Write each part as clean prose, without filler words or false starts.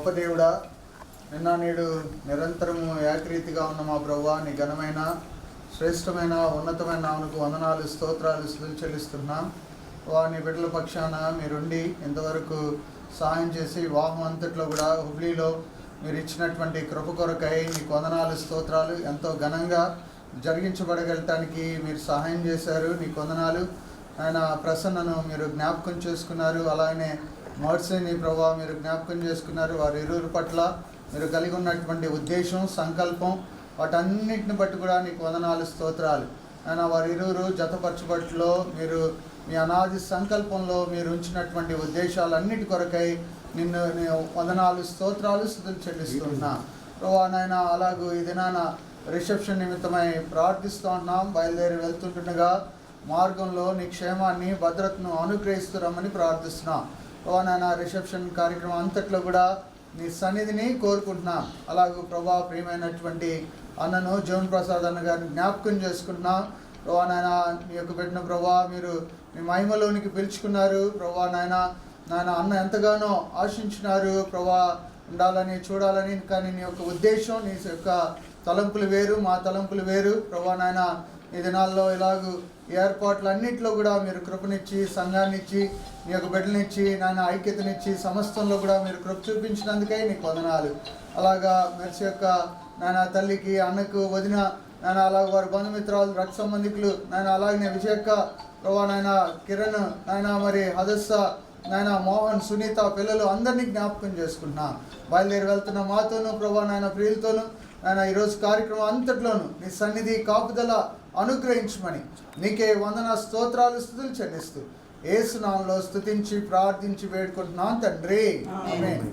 గొప్ప దేవుడా, నిన్న నేడు నిరంతరము ఏకరీతిగా ఉన్న మా ప్రభువా, నీ ఘనమైన శ్రేష్టమైన ఉన్నతమైన నామమునకు వందనాలు స్తోత్రాలు స్తుతులు చెల్లిస్తున్నాం. నీ బిడ్డల పక్షాన మీరుండి ఇంతవరకు సహాయం చేసి వివాహం అంతట్లో కూడా హుబ్లీలో మీరు ఇచ్చినటువంటి కృప కొరకై నీకు వందనాలు స్తోత్రాలు. ఎంతో ఘనంగా జరిగించబడగలటానికి మీరు సహాయం చేశారు, నీకు వందనాలు. ఆయన ప్రసన్నను మీరు జ్ఞాపకం చేసుకున్నారు, అలాగనే మోడ్సేని ప్రభావ మీరు జ్ఞాపకం చేసుకున్నారు. వారి ఇరువురి పట్ల మీరు కలిగి ఉన్నటువంటి ఉద్దేశం, సంకల్పం, వాటన్నిటిని బట్టి కూడా నీకు వందనాలు స్తోత్రాలు. ఆయన వారి ఇరువురు జతపరచబట్లో మీరు మీ అనాది సంకల్పంలో మీరు ఉంచినటువంటి ఉద్దేశాలన్నిటి కొరకై నిన్ను వందనాలు స్తోత్రాలు స్తుతులు చెల్లిస్తున్నా ప్రభా. నాయన అలాగూ ఈ దినాన రిసెప్షన్ నిమిత్తమై ప్రార్థిస్తూ ఉన్నాం. బయలుదేరి వెళ్తుంటుండగా మార్గంలో నీ క్షేమాన్ని భద్రతను అనుగ్రహిస్తూ రమ్మని ప్రార్థిస్తున్నాం ప్రభా. నాయన రిసెప్షన్ కార్యక్రమం అంతట్లో కూడా నీ సన్నిధిని కోరుకుంటున్నాం. అలాగూ ప్రభా ప్రియమైనటువంటి అన్నను జీవన్ ప్రసాద్ అన్న గారిని జ్ఞాపకం చేసుకుంటున్నాం ప్రభా. నాయన నీ యొక్క పెట్టిన ప్రభా మీరు మీ మహిమలోనికి పిలుచుకున్నారు ప్రభా. నాయన అన్న ఎంతగానో ఆశించినారు ప్రభా ఉండాలని చూడాలని. కానీ నీ యొక్క ఉద్దేశం, నీ యొక్క తలంపులు వేరు, మా తలంపులు వేరు ప్రభా. నాయన ఈ దినాల్లో ఇలాగూ ఏర్పాట్లన్నింటిలో కూడా మీరు కృపనిచ్చి, సంఘాన్నిచ్చి, నీ యొక్క బిడ్డలనిచ్చి, నాయన ఐక్యతనిచ్చి, సమస్తంలో కూడా మీరు కృప చూపించినందుకై నీకు వందనాలు. అలాగా మెర్సి యొక్క నాయన తల్లికి, అన్నకు, వదిన నాయన అలాగ వారి బంధుమిత్రాలు, రక్త సంబంధికులు నాయన అలాగనే విజయక్క ప్రభా, నాయన కిరణ్ నాయన మరి హదస్స నాయన మోహన్, సునీత పిల్లలు అందరినీ జ్ఞాపకం చేసుకుంటున్నా. బయలుదేరి వెళ్తున్న మాతోనూ ప్రభా నాయన ప్రియులతోనూ నాయన ఈరోజు కార్యక్రమం అంతట్లోనూ నీ సన్నిధి కాపుదల అనుగ్రహించమని నీకే వందన స్తోత్రాలు స్తుతులు చెల్లిస్తూ యేసు నామములో స్తుతించి ప్రార్థించి వేడుకుంటున్నాను తండ్రి, ఆమేన్.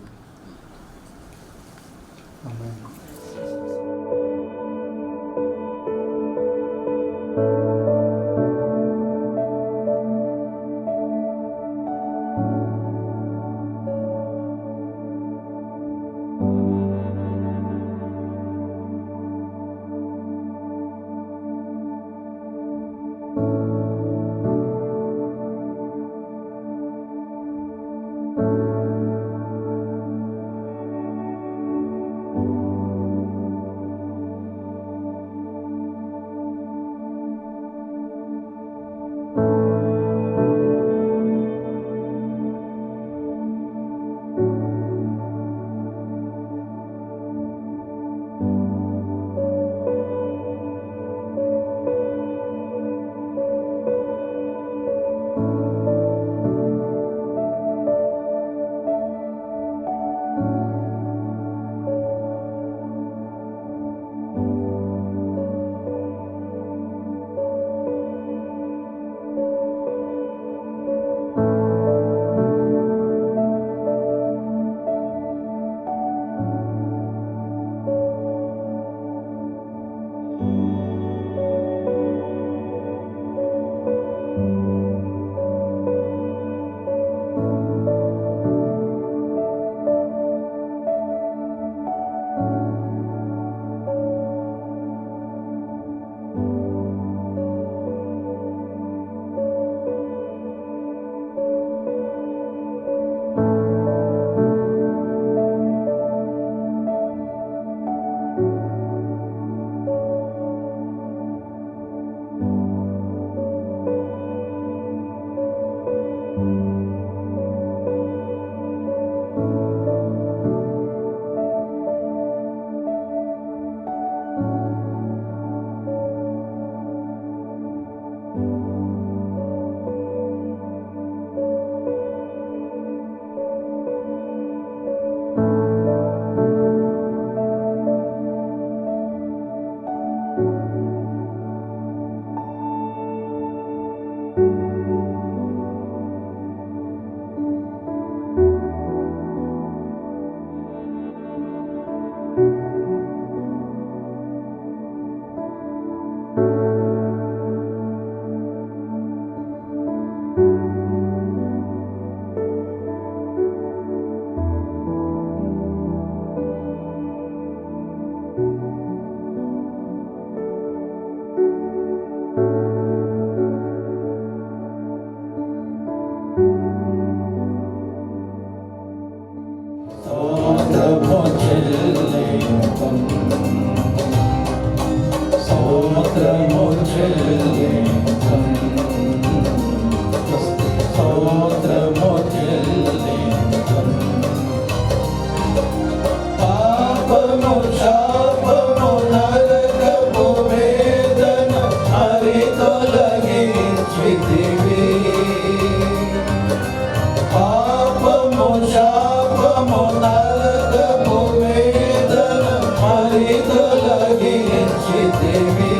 తొలగించితివి పాపము శాపము నరకము వేదన మరి తొలగించితివి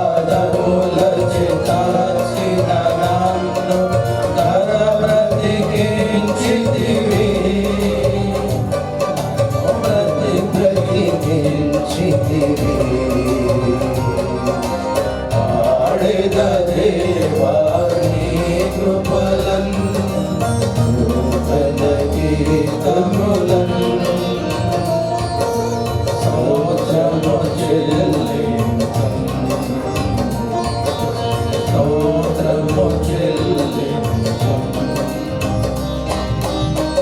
అపరాధములచే కాచిన నన్ను బ్రతికించితివి ఆడెద దేవా నీ కృపలన్ నూతన గీతములన్ స్తోత్రము చెల్లింతును స్తోత్రము చెల్లింతును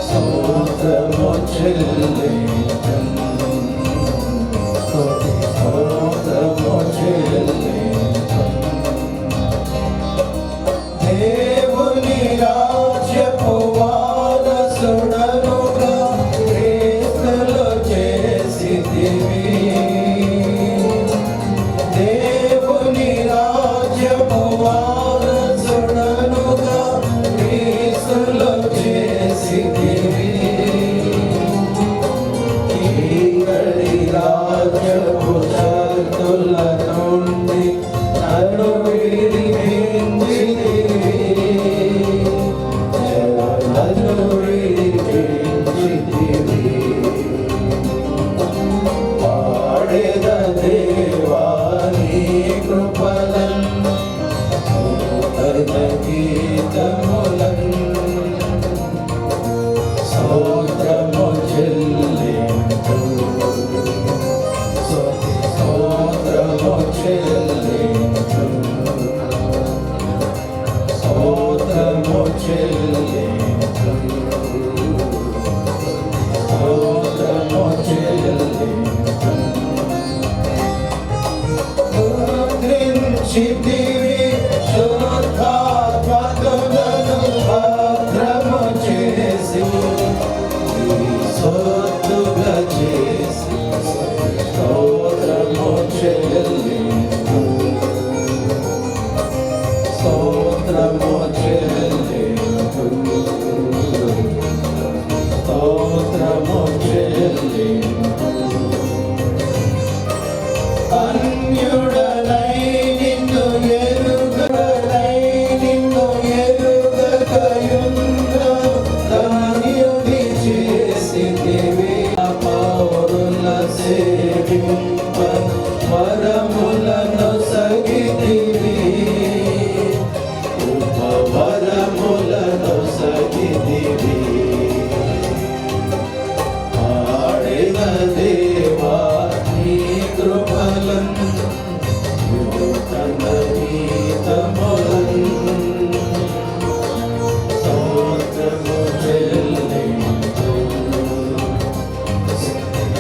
స్తోత్రము చెల్లింతును దేవుని రాజ్యపు వారసుడనుగా క్రీస్తులో చేసితివి దేవుని రాజ్యపు వారసుడనుగా క్రీస్తులో చేసితివి రాజ్యపు శక్తుల నుండి నన్ను విడిపించితివి నన్ను విడిపించితివి పాడెద దేవా నీ కృపలన్ నూతన గీతములన్ స్తోత్రము చెల్లింతును స్తోత్రము చెల్లింతును స్తోత్రము చెల్లింతును స్తోత్రము చెల్లింతును ముద్రించితివి శుద్ధాత్మకులను భద్రము చేసి సొత్తుగా చేసి స్తోత్రము చెల్లింతును స్తోత్రము చెల్లింతును స్తోత్రము చెల్లింతును అన్యుడనై నిన్ను ఎరుగనై నిన్ను ఎరుగకయున్న ధన్యుని చేసితివి పౌరుల సేవింప వరములను సగితివి ఉపవరములను సగితివి ఆడిన దేవా నీ కృపలన్ నూతన గీతములన్ స్తోత్రము చెల్లింతును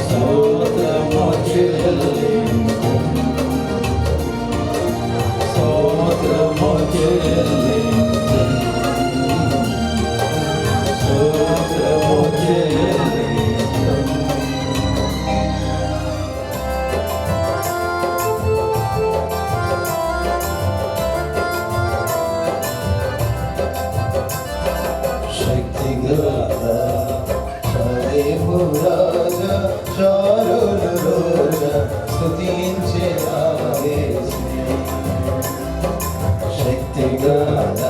స్తోత్రము చెల్లింతును స్తోత్రము చెల్లింతును స్తోత్రము చెల్లింతును శక్తిగల శరీము రాజా చారుల రోజా స్తుతించే శక్తిగల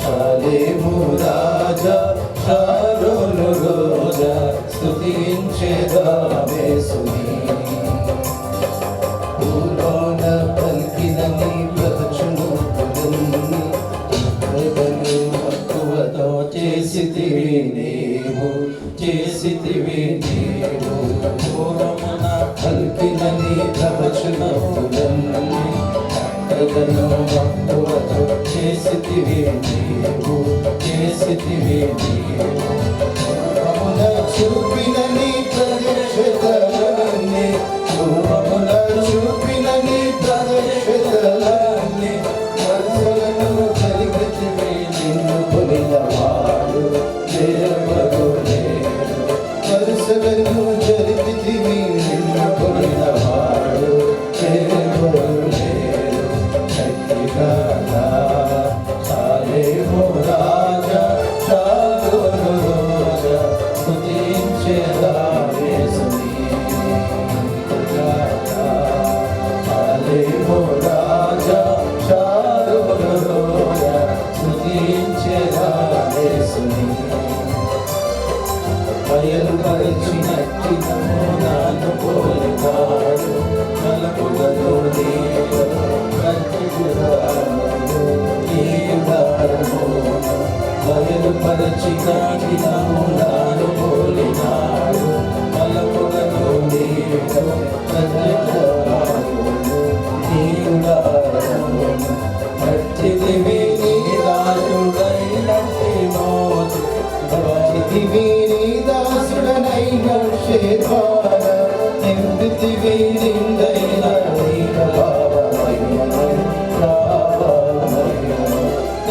శరీము రాజా చారుల రోజా స్తుతించే దావేసుని పూర్ణ పలికిన నీ ప్రవచను మక్కువతో చేసితివి నీవు చేసితివి నీవు పూర్వమున పలికిన నీ ప్రవచనములన్నీ మక్కువతో చేసితివి నీవు చేసితివి నీవు చూపిన నీ ప్రదర్శితలన్నీ పూర్వమున చూపిన నీ ప్రదర్శితలన్నీ మనసులను కలిగితివి నిన్ను కొనినవాడు దేవగు నేను మనసులను జరిపితివి నిన్ను కొనినవాడు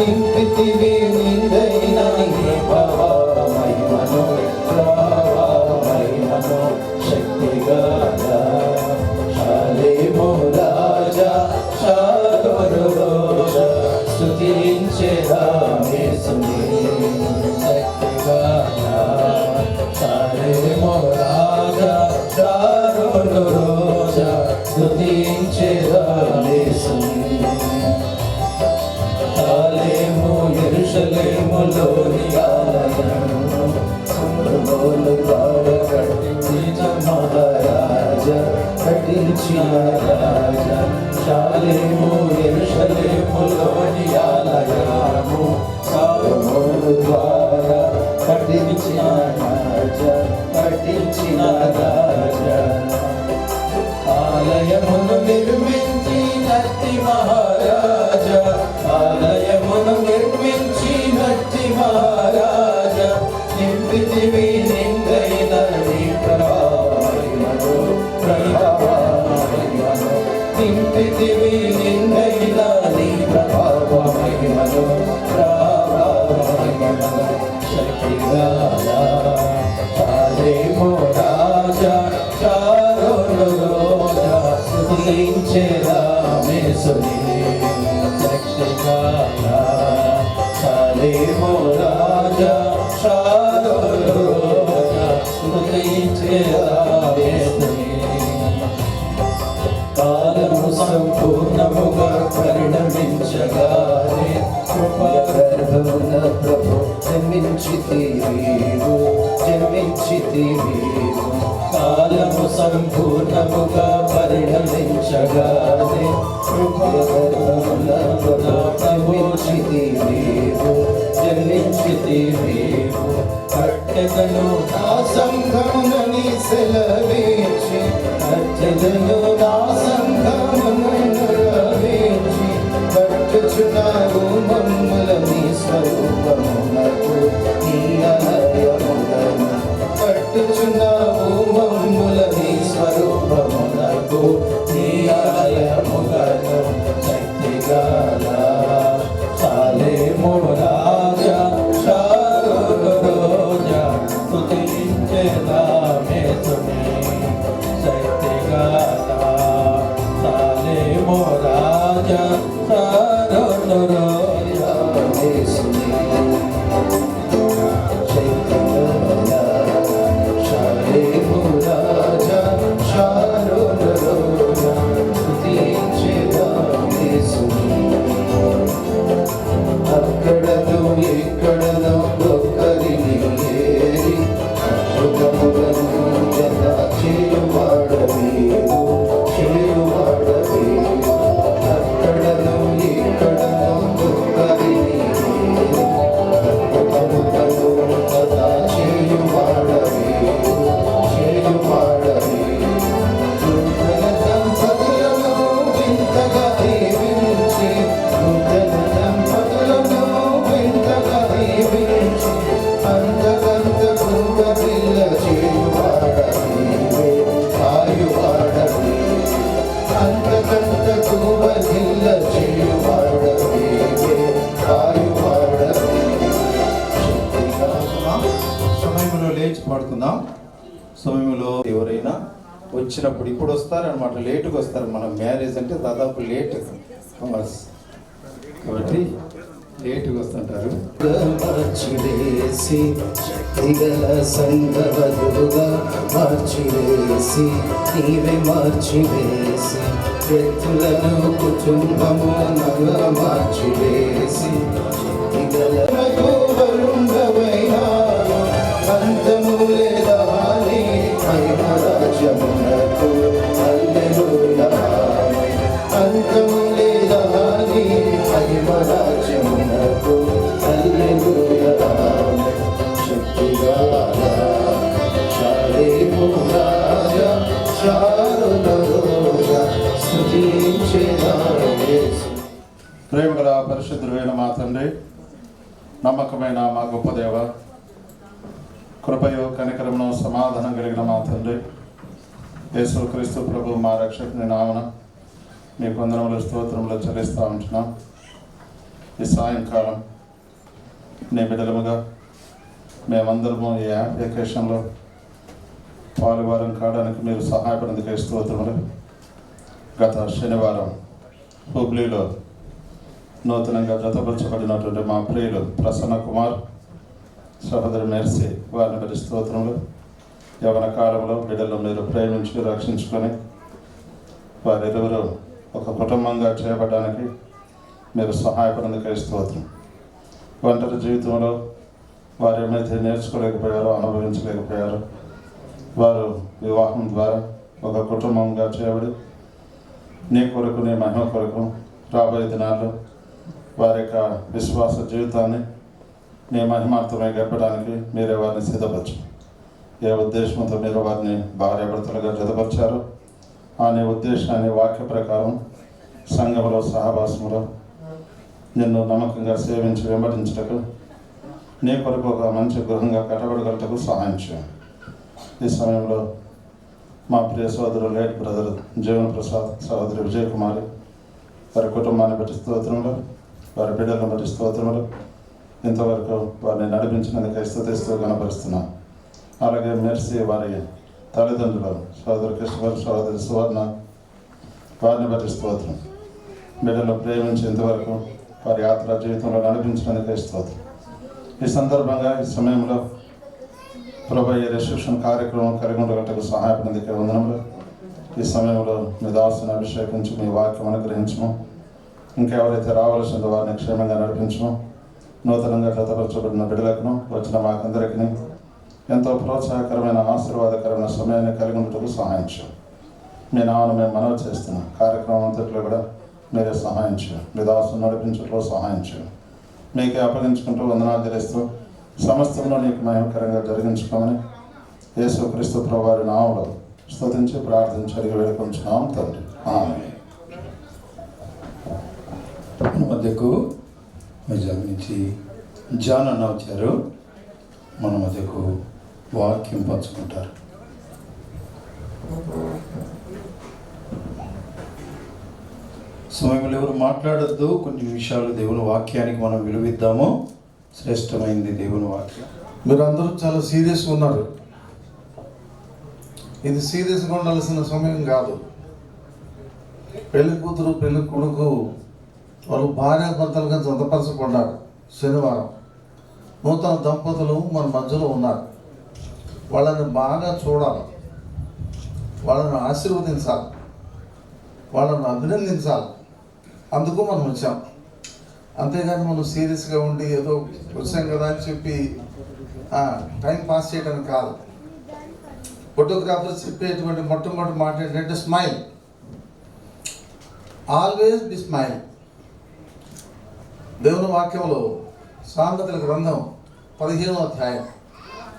నింపితివి నిందైన నీ ప్రభావ మహిమను శక్తిగా శాలేమో రాజా శాలోను రోజా స్తుతించెదా యేసుని శక్తిగా శాలేమో రాజా శాలోను రోజా స్తుతించెదా యేసుని శాలేము యెరూషలేములోని ఆలయము సంబోలు ద్వారా కట్టించిన మహారాజా కట్టించిన రాజా శాలేము యెరూషలేములోని ఆలయము సంబోలు ద్వారా కట్టించిన రాజా కట్టించిన రాజా ఆలయమును నిర్మించినట్టి మహారాజా ఆలయమును నిర్మించినట్టి మహారాజా నింపితివి నిందైన నీ ప్రభావమహిమను నింపితివి నిందైన నీ ప్రభావమహిమను శక్తిగా శాలేమో రాజా శాలోను రోజా స్తుతించెదా యేసుని శక్తిగా శాలేమో రాజా శాలోను రోజా స్తుతించెదా యేసుని కాలము సంపూర్ణముగా పరిణమించగానే కృపాగర్భమున ప్రభు జన్మించితివీవు కాలము సంపూర్ణముగా పరిణమించగానే కృపాగర్భమున ప్రభు జన్మించితివీవు కట్టెదను నా సంఘమునని సెలవించి కట్టెదను నా సంఘమునని సెలవించి కట్టుచున్నావు మమ్ముల నీ స్వరూపమునకు నీ ఆలయములను కట్టుచున్నావు మమ్ముల నీ స్వరూపమునకు నీ ఆలయములను శక్తిగా శాలేమో రాజా శాలోను రోజా స్తుతించెదా యేసుని శక్తిగా శాలేమో రాజా శాలోను రోజా యేసుని శక్తిగా శాలేమో రాజా శాలోను రోజా స్తుతించెదా యేసుని అక్కడను ఇక్కడను ఒక్కరిని ఏరి అద్భుతములను జత చేయువాడవీవు అక్కడను ఇక్కడను ఒక్కరిని ఏరి అద్భుతములను జత చేయువాడవీవు నూతన దంపతులను వింతగా దీవించి నూతన దంపతులను వింతగా దీవించి అంతకంతకు గదిల్ల చేయువాడవీవే ఆయువాడవీవే అంతకంతకు గదిల్ల చేయువాడవీవే ఆయువాడవీవే సమయంలో లేచి పాడుకుందాం. సమయంలో ఎవరైనా వచ్చినప్పుడు ఇప్పుడు వస్తారనమాట, లేటుగా వస్తారు. మనం మ్యారేజ్ అంటే దాదాపు లేట్ కాబట్టి లేటుగా వస్తుంటారు. మార్చివేసి శక్తిగల సంగవదుగా మార్చివేసి నీవే మార్చివేసి వ్యక్తులను కుటుంబమునగా మార్చివేసి శక్తిగల వరుండవైనాను అంతము లేదా నీ మహిమ రాజ్యమునకు హల్లెలూయా అంతము లేదా నీ మహిమ రాజ్యమునకు హల్లెలూయా శక్తిగా శాలేమో రాజా శాలోను రోజా స్తుతించెదా యేసుని ప్రేమగల పరిశుద్ధుడైన మా తండ్రి, నమ్మకమైన మా గొప్ప దేవ, కృపయో కనికరమును సమాధానం కలిగిన మా తండ్రి యేసుక్రీస్తు ప్రభు మా రక్షకుని నామన మీ వందనములు స్తోత్రములు చెల్లిస్తూ ఉంటున్నాం. ఈ సాయంకాలం నీ బిడ్డలముగా మేమందరము ఈ అప్లికేషన్లో పాలువారం కావడానికి మీరు సహాయపడినందుకు స్తోత్రములు. గత శనివారం హుబ్లీలో నూతనంగా జతపరచబడినటువంటి మా ప్రియులు ప్రసన్న కుమార్, సహోదరి మెర్సీ, వారిని బట్టి స్తోత్రములు. యవన కాలంలో బిడ్డలను మీరు ప్రేమించి రక్షించుకొని వారిరువురు ఒక కుటుంబంగా చేయబడడానికి మీరు సహాయపడినందుకు స్తోత్రం. ఒంటరి జీవితంలో వారు ఏమైతే నేర్చుకోలేకపోయారో, అనుభవించలేకపోయారో, వారు వివాహం ద్వారా ఒక కుటుంబంగా చేయబడి నీ కొరకు, నీ మహిమ కొరకు రాబోయే దినాల్లో వారి యొక్క విశ్వాస జీవితాన్ని నీ మహిమార్థమై గడపడానికి మీరే వారిని సిద్ధపరచు. ఏ ఉద్దేశంతో మీరు వారిని భార్యాభర్తలుగా జతపరిచారో ఆ నీ ఉద్దేశాన్ని వాక్య ప్రకారం సంఘంలో సహవాసంలో నిన్ను నమ్మకంగా సేవించి వెంబడించటకు నీ కొరకు ఒక మంచి గృహంగా కట్టబడగలటకు సహాయం చేయండి. ఈ సమయంలో మా ప్రియ సోదరుడు లేట్ బ్రదర్ జీవన్ ప్రసాద్, సహోదరి విజయ్ కుమారి, వారి కుటుంబాన్ని బట్టి స్తోత్రములు, వారి బిడ్డలను బట్టి స్తోత్రములు. ఇంతవరకు వారిని నడిపించినందుకు స్తుతిస్తూ కనపరుస్తున్నాం. అలాగే మెర్సీ వారి తల్లిదండ్రులు సహోదరు కృష్ణ, సహోదరి సువర్ణ, వారిని బట్టి స్తోత్రం. బిడ్డలు ప్రేమించి ఇంతవరకు వారి యాత్ర జీవితంలో నడిపించినందుకు స్తోత్రం. ఈ సందర్భంగా ఈ సమయంలో ప్రభు ఈ రిసెప్షన్ కార్యక్రమం కలిగి ఉండగలకు సహాయపడినందుకే వందనములు. ఈ సమయంలో మీ దాసుని అభిషేకించి మీ వాక్యం అనుగ్రహించము. ఇంకెవరైతే రావాల్సిందో వారిని క్షేమంగా నడిపించము. నూతనంగా జతపరచబడిన బిడ్డలకు వచ్చిన మాకందరికీ ఎంతో ప్రోత్సాహకరమైన ఆశీర్వాదకరమైన సమయాన్ని కలిగి ఉండటకు సహాయం చేయండి. మీ నామను మేము మనవి చేస్తున్నాం. కార్యక్రమం అంతట్లో కూడా మీరే సహాయం చేయండి. మీ దాసుని నడిపించడంలో సహాయం చేయండి. మీకే అప్పగించుకుంటూ వందనాలు తెలుస్తూ సమస్తంలో నీకు మహిమకరంగా జరిగించుకోమని యేసుక్రీస్తు ప్రభువు వారి నామములో స్తుతించి ప్రార్థించి అడిగి వేడుకొంచున్నాం తండ్రి. ఆమేన్. మన మధ్యకు వైజాగ్ నుంచి జాన్ అన్న వచ్చారు. మన మధ్యకు వాక్యం పంచుకుంటారు. సమయంలో ఎవరు మాట్లాడద్దు. కొన్ని విషయాలు దేవుని వాక్యానికి మనం విలువిద్దాము. శ్రేష్టమైంది దేవుని వాక్యం. మీరందరూ చాలా సీరియస్గా ఉన్నారు. ఇది సీరియస్గా ఉండాల్సిన సమయం కాదు. పెళ్లి కూతురు పెళ్లి కొడుకు వాళ్ళు భార్యాభర్తలుగా జతపరచబడ్డారు. శనివారం నూతన దంపతులు మన మధ్యలో ఉన్నారు. వాళ్ళని బాగా చూడాలి, వాళ్ళని ఆశీర్వదించాలి, వాళ్ళని అభినందించాలి. అందుకు మనం వచ్చాం. అంతేగాని మనం సీరియస్గా ఉండి ఏదో వచ్చాం కదా అని చెప్పి టైం పాస్ చేయడానికి కాదు. ఫోటోగ్రాఫర్స్ చెప్పేటువంటి మొట్టమొదటి మాట ఏంటంటే స్మైల్, ఆల్వేస్ బి స్మైల్. దేవుని వాక్యంలో సామెతల గ్రంథం 15వ అధ్యాయం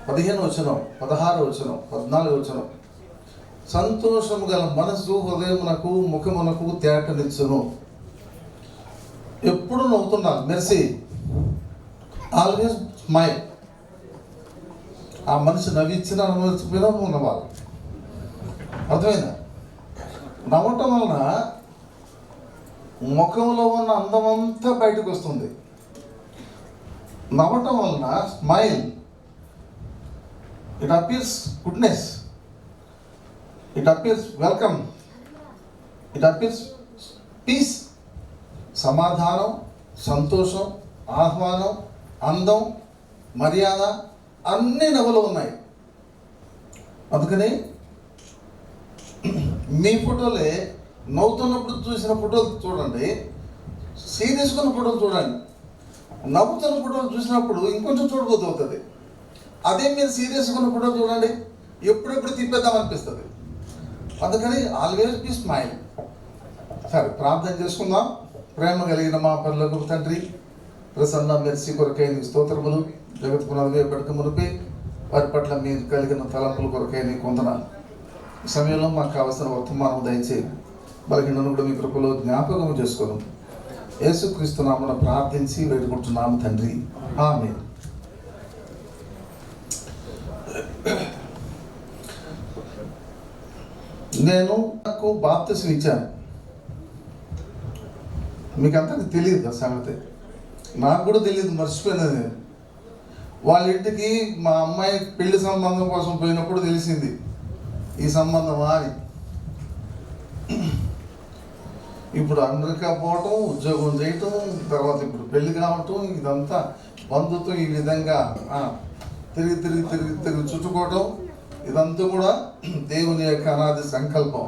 15 వచనం, 16 వచనం, 14 వచనం, సంతోషము గల మనసు హృదయమునకు ముఖమునకు తేటనిచ్చును. ఎప్పుడు నవ్వుతున్నారు. Mercy always smile. ఆ మనిషి నవ్విచ్చినా నవ్వించకపోయినా నువ్వు నవ్వాలి. అర్థమైందా? నవ్వటం వలన ముఖంలో ఉన్న అందమంతా బయటకు వస్తుంది. నవ్వటం వలన smile, it appears goodness, it appears welcome, it appears peace, సమాధానం, సంతోషం, ఆహ్వానం, అందం, మర్యాద అన్నీ నవ్వులో ఉన్నాయి. అందుకని మీ ఫోటోలే నవ్వుతున్నప్పుడు చూసిన ఫోటోలు చూడండి, సీరియస్గా ఉన్న ఫోటోలు చూడండి. నవ్వుతున్న ఫోటోలు చూసినప్పుడు ఇంకొంచెం చూడబోతు అవుతుంది. అదే మీరు సీరియస్గా ఉన్న ఫోటోలు చూడండి, ఎప్పుడెప్పుడు తిప్పేద్దాం అనిపిస్తుంది. అందుకని ఆల్వేస్ బి స్మైల్. సరే, ప్రార్థన చేసుకుందాం. ప్రేమ కలిగిన మా పనులకు తండ్రి, ప్రసన్న మెర్సీ కొరకై నీకు స్తోత్రములు. జగత్ పునరుద్ధరణ పెడక మునిపి వారి పట్ల మీరు కలిగిన తలంపుల కొరకై నీకు వందనాలు. ఈ సమయంలో మాకు కావలసిన వర్తమానం దయచేయి. బలహీనను కూడా మీ కృపలో జ్ఞాపకం చేసుకోను. యేసుక్రీస్తు నామమున ప్రార్థించి వేడుకుంటున్నాము తండ్రి. ఆమేన్. నేను నాకు బాప్తిసం ఇచ్చాను. మీకు అంతకు తెలియదు ఆ సంగతి. నాకు కూడా తెలియదు, మర్చిపోయినది నేను. వాళ్ళ ఇంటికి మా అమ్మాయి పెళ్లి సంబంధం కోసం పోయినప్పుడు తెలిసింది ఈ సంబంధమా అని. ఇప్పుడు అమెరికా పోవటం, ఉద్యోగం చేయటం, తర్వాత ఇప్పుడు పెళ్లి కావటం, ఇదంతా బంధుత్వం ఈ విధంగా తిరిగి తిరిగి తిరిగి తిరిగి చుట్టుకోవటం, ఇదంతా కూడా దేవుని యొక్క అనాది సంకల్పం.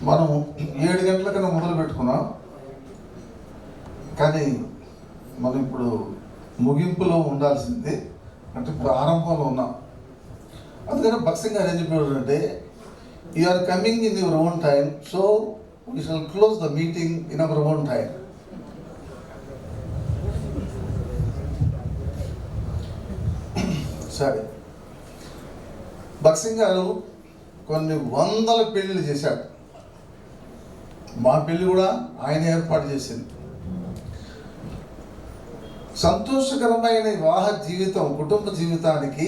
మనం 7 గంటలకన్నా మొదలు పెట్టుకున్నాం, కానీ మనం ఇప్పుడు ముగింపులో ఉండాల్సింది, అంటే ప్రారంభంలో ఉన్నాం. అందుకని భక్సింగ్ గారు ఏం చెప్పారంటే, you are coming in your own time, so we shall close the meeting in our own time. సరే, భక్సింగ్ గారు కొన్ని వందల పెళ్ళిళ్ళు చేశాడు. మా పెళ్ళి కూడా ఆయన ఏర్పాటు చేసింది. సంతోషకరమైన వివాహ జీవితం, కుటుంబ జీవితానికి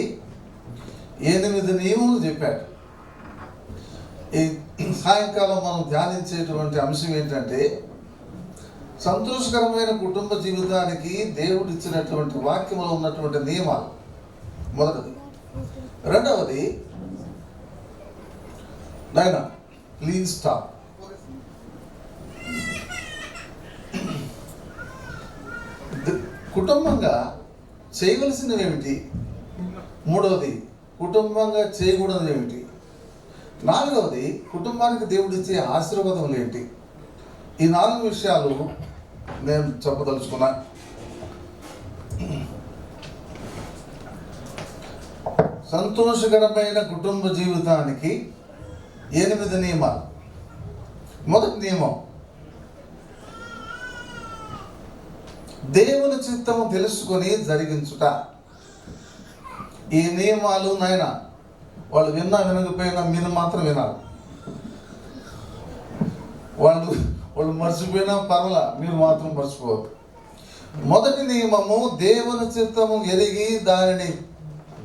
8 నియమాలు చెప్పాడు. ఈ సాయంకాలం మనం ధ్యానించేటువంటి అంశం ఏంటంటే, సంతోషకరమైన కుటుంబ జీవితానికి దేవుడు ఇచ్చినటువంటి వాక్యంలో ఉన్నటువంటి నియమాలు. మొదటిది. రెండవది, నాయనా ప్లీజ్ స్టాప్. కుటుంబంగా చేయవలసినవి ఏమిటి? మూడవది, కుటుంబంగా చేయకూడదు ఏమిటి? నాలుగవది, కుటుంబానికి దేవుడిచ్చే ఆశీర్వాదములు ఏంటి? ఈ 4 విషయాలు నేను చెప్పదలుచుకున్నా. సంతోషకరమైన కుటుంబ జీవితానికి 8 నియమాలు. మొదటి నియమం, దేవుని చిత్తము తెలుసుకొని జరిగించుట. ఈ నియమాలు నాయన వాళ్ళు విన్నా వినకపోయినా మీరు మాత్రం వినాలి. వాళ్ళు మర్చిపోయినా పర్వాలా, మీరు మాత్రం మర్చిపోవద్దు. మొదటి నియమము, దేవుని చిత్తము ఎరిగి దానిని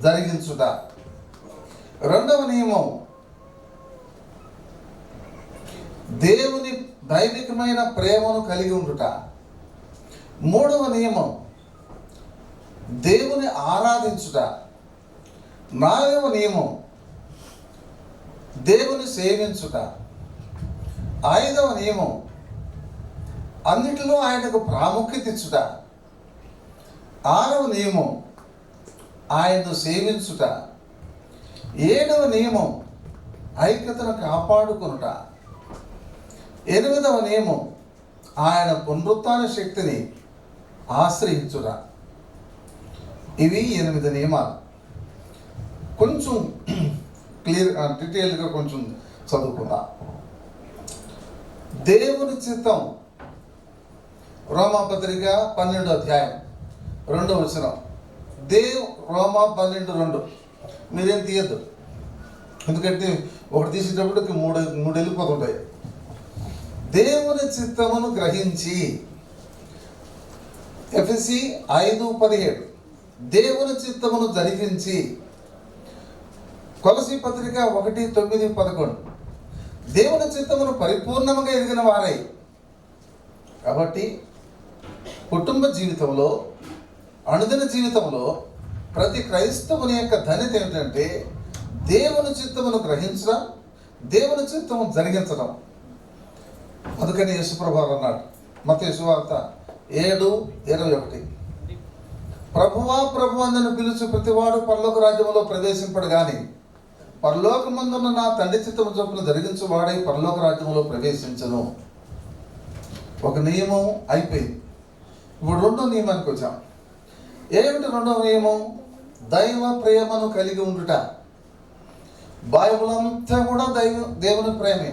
జరిగించుట. రెండవ నియమం, దేవుని దైవికమైన ప్రేమను కలిగి ఉండుట. మూడవ నియమం, దేవుని ఆరాధించుట. నాలుగవ నియమం, దేవుని సేవించుట. ఐదవ నియమం, అన్నిటిలో ఆయనకు ప్రాముఖ్యత ఇచ్చుట. ఆరవ నియమం, ఆయనను సేవించుట. ఏడవ నియమం, ఐక్యతను కాపాడుకొనుట. ఎనిమిదవ నియమం, ఆయన పునరుత్థాన శక్తిని ఆశ్రయించుట. ఇవి 8 నియమాలు. కొంచెం డీటెయిల్గా కొంచెం చదువుకుందాం. దేవుని చిత్తం, రోమాపత్రిక 12వ అధ్యాయం 2వ వచనం. రోమా 12:2. మీరేం తీయద్దు, ఎందుకంటే ఒకటి తీసేటప్పటికి మూడు వెళ్ళిపోతుంటాయి. దేవుని చిత్తమును గ్రహించి, ఎఫెసీ 5:17. దేవుని చిత్తమును జరిగించి, కొలసీ పత్రిక 1:9-11. దేవుని చిత్తమును పరిపూర్ణంగా ఎదిగిన వారై. కాబట్టి కుటుంబ జీవితంలో, అనుదిన జీవితంలో ప్రతి క్రైస్తవుని యొక్క ధన్యత ఏమిటంటే దేవుని చిత్తమును గ్రహించడం, దేవుని చిత్తము జరిగించడం. అందుకని యేసుప్రభువు అన్నాడు మత్తయి సువార్త 7:21, ప్రభువా ప్రభువా నన్ను పిలుచు ప్రతివాడు పరలోక రాజ్యములో ప్రవేశింపడు గాని పరలోకమందున్న నా తండ్రి చిత్తము చొప్పున జరిగించు వాడై పరలోక రాజ్యములో ప్రవేశించను. ఒక నియమం అయిపోయింది. ఇప్పుడు 2వ నియమానికి వచ్చాం. ఏమిటి 2వ నియమం? దైవ ప్రేమను కలిగి ఉండుట. బైబిల్ అంతా కూడా దేవుని ప్రేమే.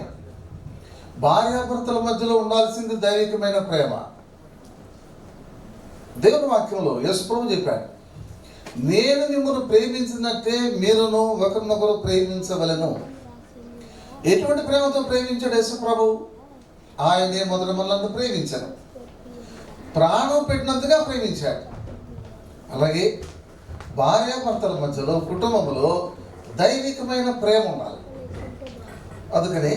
భార్యాభర్తల మధ్యలో ఉండాల్సింది దైవికమైన ప్రేమ. దేవుని వాక్యంలో యేసుప్రభువు చెప్పాడు, నేను మిమ్మల్ని ప్రేమించినట్టే మీరును ఒకరినొకరు ప్రేమించవలెను. ఎటువంటి ప్రేమతో ప్రేమించాడు యేసుప్రభు? ఆయనే మొదట మనల్ని ప్రేమించాడు, ప్రాణం పెట్టినంతగా ప్రేమించాడు. అలాగే భార్యాభర్తల మధ్యలో, కుటుంబంలో దైవికమైన ప్రేమ ఉండాలి. అందుకని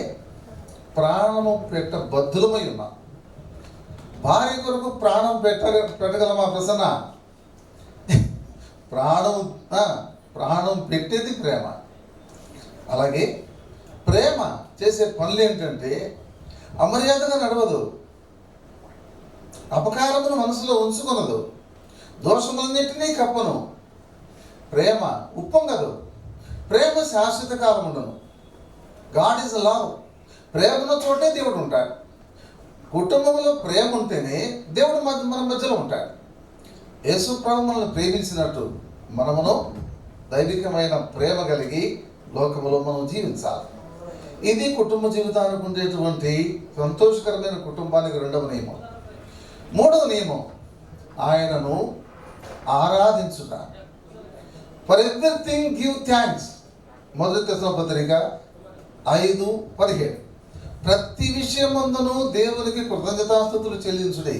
ప్రాణము పెట్ట బద్ధులమై ఉన్నాం. భార్య కొరకు ప్రాణం పెట్టగలమా ప్రసన్న? ప్రాణం పెట్టేది ప్రేమ. అలాగే ప్రేమ చేసే పనులు ఏంటంటే అమర్యాదగా నడవదు, అపకారమును మనసులో ఉంచుకొనదు, దోషములన్నింటినీ కప్పను. ప్రేమ ఉప్పొంగదు, ప్రేమ శాశ్వత కాలం ఉండను. God is love. ప్రేమలో చోటే దేవుడు ఉంటాడు. కుటుంబంలో ప్రేమ ఉంటేనే దేవుడు మన మధ్యలో ఉంటాడు. యేసు ప్రభు మనల్ని ప్రేమించినట్టు మనమును దైవికమైన ప్రేమ కలిగి లోకములో మనం జీవించాలి. ఇది కుటుంబ జీవితానికి ఉండేటువంటి సంతోషకరమైన కుటుంబానికి రెండవ నియమం. మూడవ నియమం ఆయనను ఆరాధించుట. For everything give thanks. మొదటి తెస్సలోనికపత్రిక 5:17. ప్రతి విషయమందును దేవునికి కృతజ్ఞతాస్తుతులు చెల్లించుడే,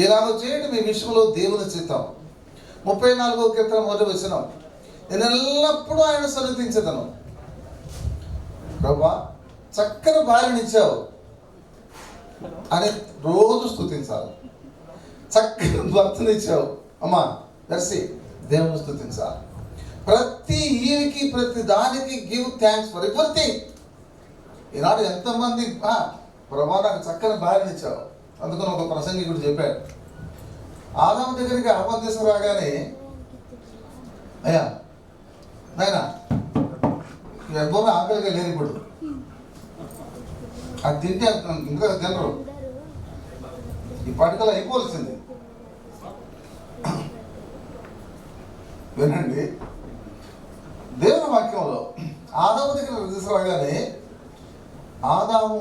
ఇలాగ చేయడం ఈ విషయంలో దేవుని చిత్తం. 34వ కీర్తన 1వ వచనం, నేను ఎల్లప్పుడూ ఆయన సన్నిధించదను. ప్రభా చక్కని భార్యనిచ్చావు అని రోజు స్తుతించాలి. చక్కని భర్తనిచ్చావు అమ్మా దర్శి, దేవుని స్తుతించాలి. ప్రతి ఈవికి ప్రతి దానికి గివ్ థ్యాంక్స్ ఫర్ ఎవ్రీథింగ్. ఈనాడు ఎంతమంది ప్రభా నాకు చక్కని భార్యనిచ్చావు. అందుకని ఒక ప్రసంగికుడు చెప్పాడు, ఆదాము దగ్గరికి ఆహ్వానం తీసుకురాగానే, అయ్యా నాయనా ఎవ్వరూ ఆకలిగా లేని ఇప్పుడు అది తింటే ఇంకా తినరు, ఈ పాటికలు అయిపోవలసింది. వినండి, దేవుని వాక్యంలో ఆదాము దగ్గర తీసుకురాగానే ఆదాము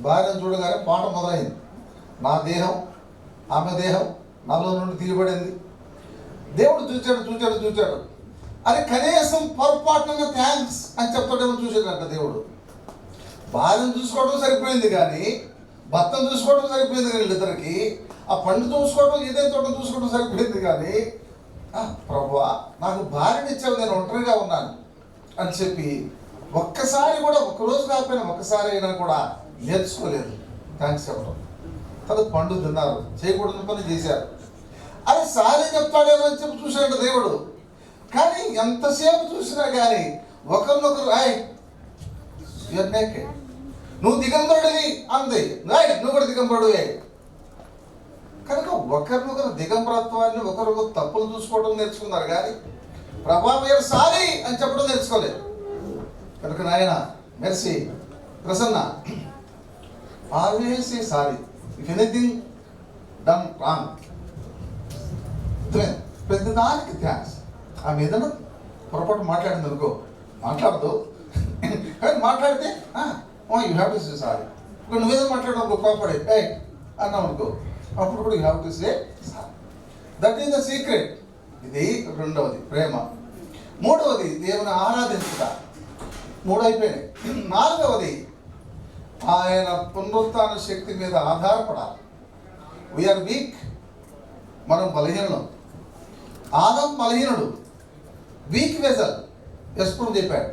భార్యను చూడగానే పాట మొదలైంది. నా దేహం ఆమె దేహం నాలో నుండి తీయబడింది. దేవుడు చూచాడు అది కనీసం పొరపాటున థ్యాంక్స్ అని చెప్తాడేమో చూసాడంట దేవుడు. భార్యను చూసుకోవడం సరిపోయింది కానీ భర్తను చూసుకోవడం సరిపోయింది కానీ వీళ్ళిద్దరికి ఆ పండు చూసుకోవడం ఏదైతే తోట చూసుకోవడం సరిపోయింది కానీ ప్రభువా నాకు భార్యనిచ్చావు, నేను ఒంటరిగా ఉన్నాను అని చెప్పి ఒక్కసారి కూడా ఒక్కరోజు కాకపోయినా ఒక్కసారి అయినా కూడా నేర్చుకోలేదు థ్యాంక్స్ చెప్పడం. తను పండు తిన్నారు, చేయకూడని పని చేశారు. అది సారీ చెప్తాడేమో అని చెప్పి చూశాడు దేవుడు. కానీ ఎంతసేపు చూసినా కానీ ఒకరినొకరు నువ్వు దిగంబరుడివి అంది, నువ్వు కూడా దిగంబరుడివే. కనుక ఒకరినొకరు దిగంబరత్వాన్ని ఒకరికొకరు తప్పులు చూసుకోవడం నేర్చుకున్నారు కానీ ప్రభావం సారీ అని చెప్పడం నేర్చుకోలేదు. కనుక నాయన mercy Prasanna always a sorry if anything done wrong. ప్రతిదానికి థ్యాంక్స్. ఆమె ఏదైనా పొరపాటు మాట్లాడింది అనుకో, మాట్లాడదు కానీ మాట్లాడితే you have to say sorry. ఇప్పుడు నువ్వేదో మాట్లాడడం అనుకో, కోపడే అన్నావు అనుకో, అప్పుడు కూడా you have to say sorry. That is the secret. ఇది రెండవది ప్రేమ. మూడవది దేవుని ఆరాధించుట. 3 అయిపోయినాయి. 4వది ఆయన పునరుత్థాన శక్తి మీద ఆధారపడాలి. వీఆర్ వీక్, మనం బలహీనం. ఆదాము బలహీనుడు, వీక్ వెజల్. ఎప్పుడు చెప్పాడు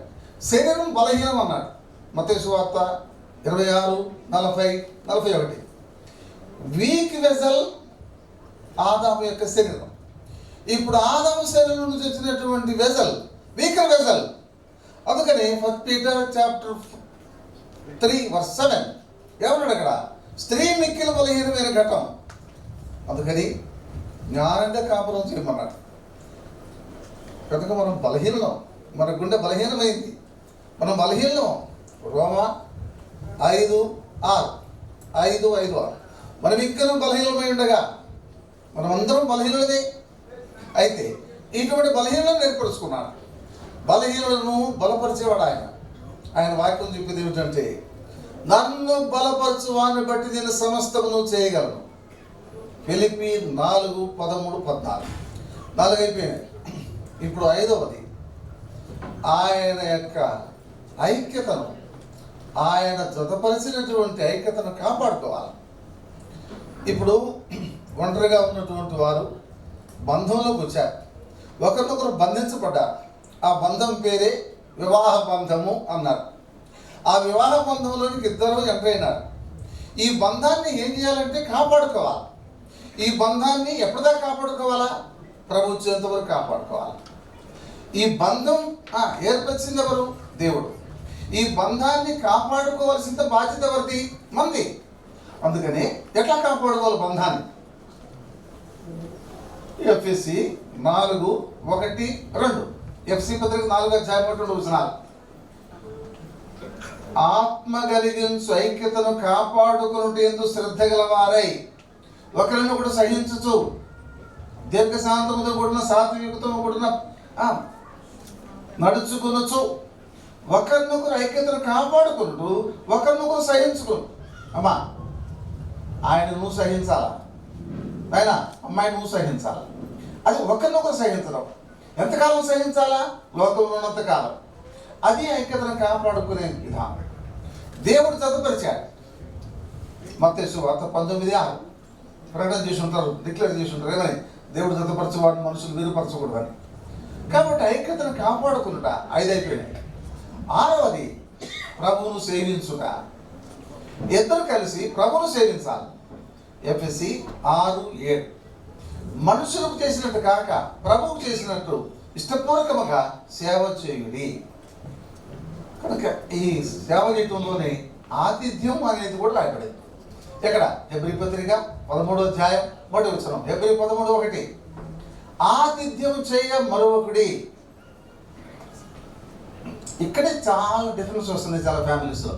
శరీరం బలహీనం అన్నాడు. మత్తయి సువార్త 26:40-41. వీక్ వెజల్ ఆదాము యొక్క శరీరం. ఇప్పుడు ఆదాము శరీరం నుంచి వచ్చినటువంటి వెజల్ వీకర్ వెజల్. అందుకని 1 Peter chapter 3:7 ఏమన్నాడు అక్కడ? స్త్రీ మిక్కిలి బలహీనమైన ఘటం. అందుకని జ్ఞానంగా కాపురం చేయమన్నాడు. కనుక మనం బలహీనం, మన గుండె బలహీనమైంది, మనం బలహీనం. రోమా 5:6 మనం ఇంకా బలహీనమై ఉండగా మనమందరం బలహీనమే. అయితే ఇటువంటి బలహీనలను ఏర్పరుచుకున్నాడు. బలహీనులను బలపరిచేవాడు ఆయన. ఆయన వాక్యం చెప్పేది ఏమిటంటే, నన్ను బలపరచు వాడిని బట్టి నేను సమస్తమును చేయగలను. ఫిలిప్పీ 4:13-14. 4 అయిపోయినాయి. ఇప్పుడు 5వది ఆయన యొక్క ఐక్యతను, ఆయన జతపరిచినటువంటి ఐక్యతను కాపాడుకోవాలి. ఇప్పుడు ఒంటరిగా ఉన్నటువంటి వారు బంధంలోకి వచ్చారు, ఒకరినొకరు బంధించబడ్డారు. ఆ బంధం పేరే వివాహ బంధము అన్నారు. ఆ వివాహ బంధంలోనికి ఇద్దరు ఎంటర్ అయినారు. ఈ బంధాన్ని ఏం చేయాలంటే కాపాడుకోవాలి. ఈ బంధాన్ని ఎప్పటిదాకా కాపాడుకోవాలా? ప్రభు వచ్చేంత వరకు కాపాడుకోవాలి. ఈ బంధం ఏర్పరిచింది ఎవరు? దేవుడు. ఈ బంధాన్ని కాపాడుకోవాల్సిన బాధ్యత ఎవరిది? మంది. అందుకని ఎట్లా కాపాడుకోవాలి బంధాన్ని? ఎఫ్ఎస్సి 4:1-2 ఎఫ్సి పత్రిక 4:2 ఆత్మ కలిగించు ఐక్యతను కాపాడుకునేందు శ్రద్ధ గలవారై ఒకరిని కూడా సహించచ్చు, దీర్ఘశాంతముతో కూడిన సాత్వికతో కూడిన నడుచుకునొచ్చు, ఒకరినొకరు ఐక్యతను కాపాడుకుంటూ ఒకరినొకరు సహించుకును. అమ్మా ఆయన నువ్వు సహించాలా, ఆయన అమ్మాయి నువ్వు సహించాలా. అది ఒకరినొకరు సహించడం. ఎంతకాలం సహించాలా? లోకంలో ఉన్నంత కాలం. అది ఐక్యతను కాపాడుకునే విధానం దేవుడు చదువుపరిచాడు. మత్తయి సువార్త 19:6 ప్రకటన చేసి ఉంటారు, డిక్లేర్ చేసి ఉంటారు ఏమని? దేవుడు చదువుపరచేవాడిని మనుషులు వీరుపరచకూడదని. కాబట్టి ఐక్యతను కాపాడుకునుట 5 అయిపోయినాయి. 6వది ప్రభువును సేవించుట. ఇద్దరు కలిసి ప్రభువును సేవించాలి. ఎఫ్ఎస్సి 6:7 మనుషులకు చేసినట్టు కాక ప్రభువుకు చేసినట్టు ఇష్టపూర్వకముగా సేవ చేయుడి. కనుక ఈ సేవ చేయటంలోనే ఆతిథ్యం అనేది కూడా రాయబడింది. ఎక్కడ? హెబ్రీ పత్రిక 13:1 హెబ్రీ 13:1 ఆతిథ్యం చేయ మరొకడి. ఇక్కడే చాలా డిఫరెన్స్ వస్తున్నాయి చాలా ఫ్యామిలీస్లో.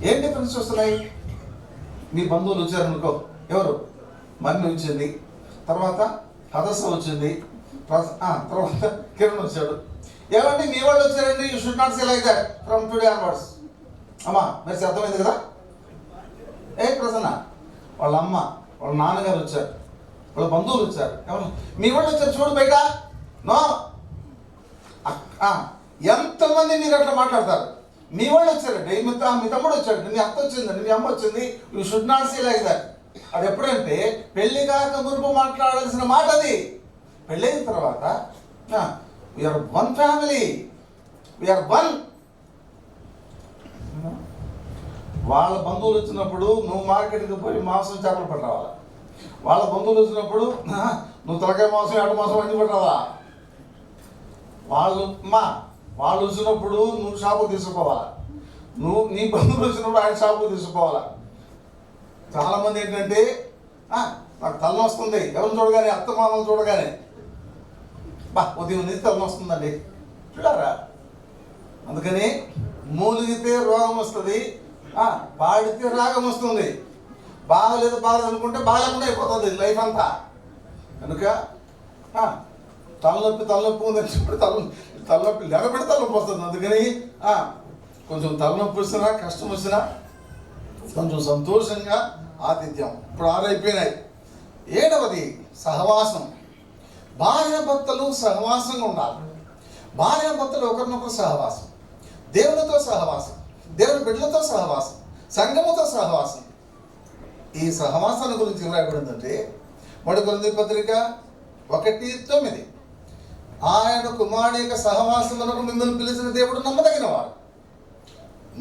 ఏం డిఫరెన్స్ వస్తున్నాయి? మీ బంధువులు వచ్చారనుకో, ఎవరు? మమ్మీ వచ్చింది, తర్వాత హదస్స వచ్చింది, తర్వాత కిరణ్ వచ్చాడు. ఏమండి మీ వాళ్ళు వచ్చారండి, you should not say like that from today onwards. అమ్మా మీరు అర్థమైంది కదా? ప్రసన్న వాళ్ళ అమ్మ వాళ్ళ నాన్నగారు వచ్చారు, వాళ్ళ బంధువులు వచ్చారు, ఎవరు మీ వాళ్ళు వచ్చారు చూడు బయట. నో, ఎంతమంది మీరు అట్లా మాట్లాడతారు? మీ వాళ్ళు వచ్చారండి, మీ తమ్ముడు వచ్చాడు, మీ అత్త వచ్చిందండి, మీ అమ్మ వచ్చింది. You should not say like that. అది ఎప్పుడంటే పెళ్లి కాక మునుపు మాట్లాడాల్సిన మాట అది. పెళ్ళైన తర్వాత we are one family, we are one. వాళ్ళ బంధువులు వచ్చినప్పుడు నువ్వు మార్కెట్కి పోయి మాంసం చేపలు పట్టరావాలా? వాళ్ళ బంధువులు వచ్చినప్పుడు నువ్వు తలకాయ మాంసం ఆట మాంసం అన్ని పట్టరావా? వాళ్ళు వచ్చినప్పుడు నువ్వు షాపు తీసుకోవాలా? నీ బంధువులు వచ్చినప్పుడు ఆయన షాపు తీసుకోవాలా? చాలామంది ఏంటంటే నాకు తలనొస్తుంది ఎవరిని చూడగానే, అత్తమామలు చూడగానే, ఉదయం నుంచి తలనొస్తుందండి చూడారా. అందుకని మూలిగితే రోగం వస్తుంది, పాడితే రాగం వస్తుంది. బాగలేదు అనుకుంటే బాగాలేకుండా అయిపోతుంది లైఫ్ అంతా. కనుక తలనొప్పి ఉందని చెప్పి తలనొప్పి లేకపోతే తలనొప్పి వస్తుంది. అందుకని కొంచెం తలనొప్పి వచ్చినా కష్టం వచ్చినా కొంచెం సంతోషంగా ఆతిథ్యం. ఇప్పుడు 6 అయిపోయినాయి. 7వది సహవాసం. భార్యాభర్తలు సహవాసంగా ఉండాలి. భార్యాభర్తలు ఒకరినొకరు సహవాసం, దేవునితో సహవాసం, దేవుని బిడ్డలతో సహవాసం, సంఘముతో సహవాసం. ఈ సహవాసాన్ని గురించి ఏం రాయబడిందంటే 1 కొరింథీ పత్రిక 1:9 ఆయన కుమారుని యొక్క సహవాసమునకు మిమ్మల్ని పిలిచిన దేవుడు నమ్మదగినవాడు.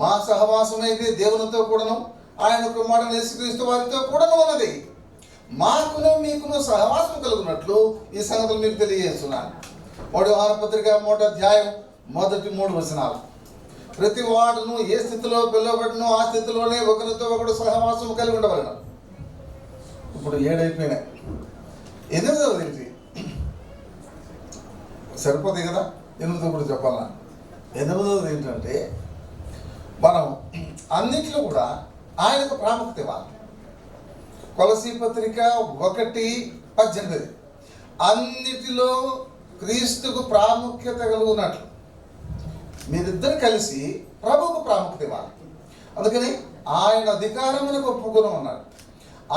మా సహవాసం అయితే దేవునితో కూడాను ఆయన కుమారుని యేసుక్రీస్తు వారితో కూడాను ఉన్నది. మాకును మీకును సహవాసం కలుగునట్లు ఈ సంగతులు మీకు తెలియజేస్తున్నాను. 1 యోహాను పత్రిక 3:3 ప్రతి వాడును ఏ స్థితిలో పిలువబడినో ఆ స్థితిలోనే ఒకరితో ఒకడు సహవాసం కలిగి ఉండవలను. ఇప్పుడు 7 అయిపోయినాయి. 8వది ఏంటి? సరిపోతాయి కదా, 8వ కూడా చెప్పాలా? 8వది ఏంటంటే మనం అన్నిట్లో కూడా ఆయనకు ప్రాముఖ్యత ఇవ్వాలి. కొలసీ పత్రిక 1:18 అన్నిటిలో క్రీస్తుకు ప్రాముఖ్యత కలుగునట్లు మీరిద్దరు కలిసి ప్రభువుకు ప్రాముఖ్యత ఇవ్వాలి. అందుకని ఆయన అధికారములకు ఒప్పుకుని ఉన్నాడు.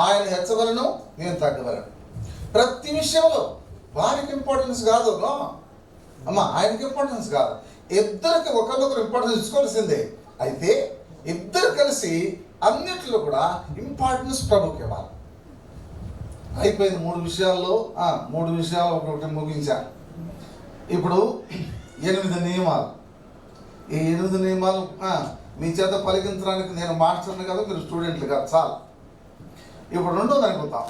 ఆయన హెచ్చవలను నేను తగ్గవలను. ప్రతి విషయంలో వారికి ఇంపార్టెన్స్ కాదు, ఆయనకి ఇంపార్టెన్స్ కాదు. ఇద్దరికి ఒకరినొకరు ఇంపార్టెన్స్ ఇచ్చుకోవాల్సిందే. అయితే ఇద్దరు కలిసి అన్నిట్లో కూడా ఇంపార్టెన్స్ ప్రభుకి ఇవ్వాలి. అయిపోయింది 3 విషయాల్లో. 3 విషయాలు ఒకటి ముగించాను. ఇప్పుడు 8 నియమాలు. ఈ 8 నియమాలు మీ చేత పలికించడానికి నేను మాస్టర్ని కదా, మీరు స్టూడెంట్లు కాదు, చాలు. ఇప్పుడు రెండోది అనుకుందాం,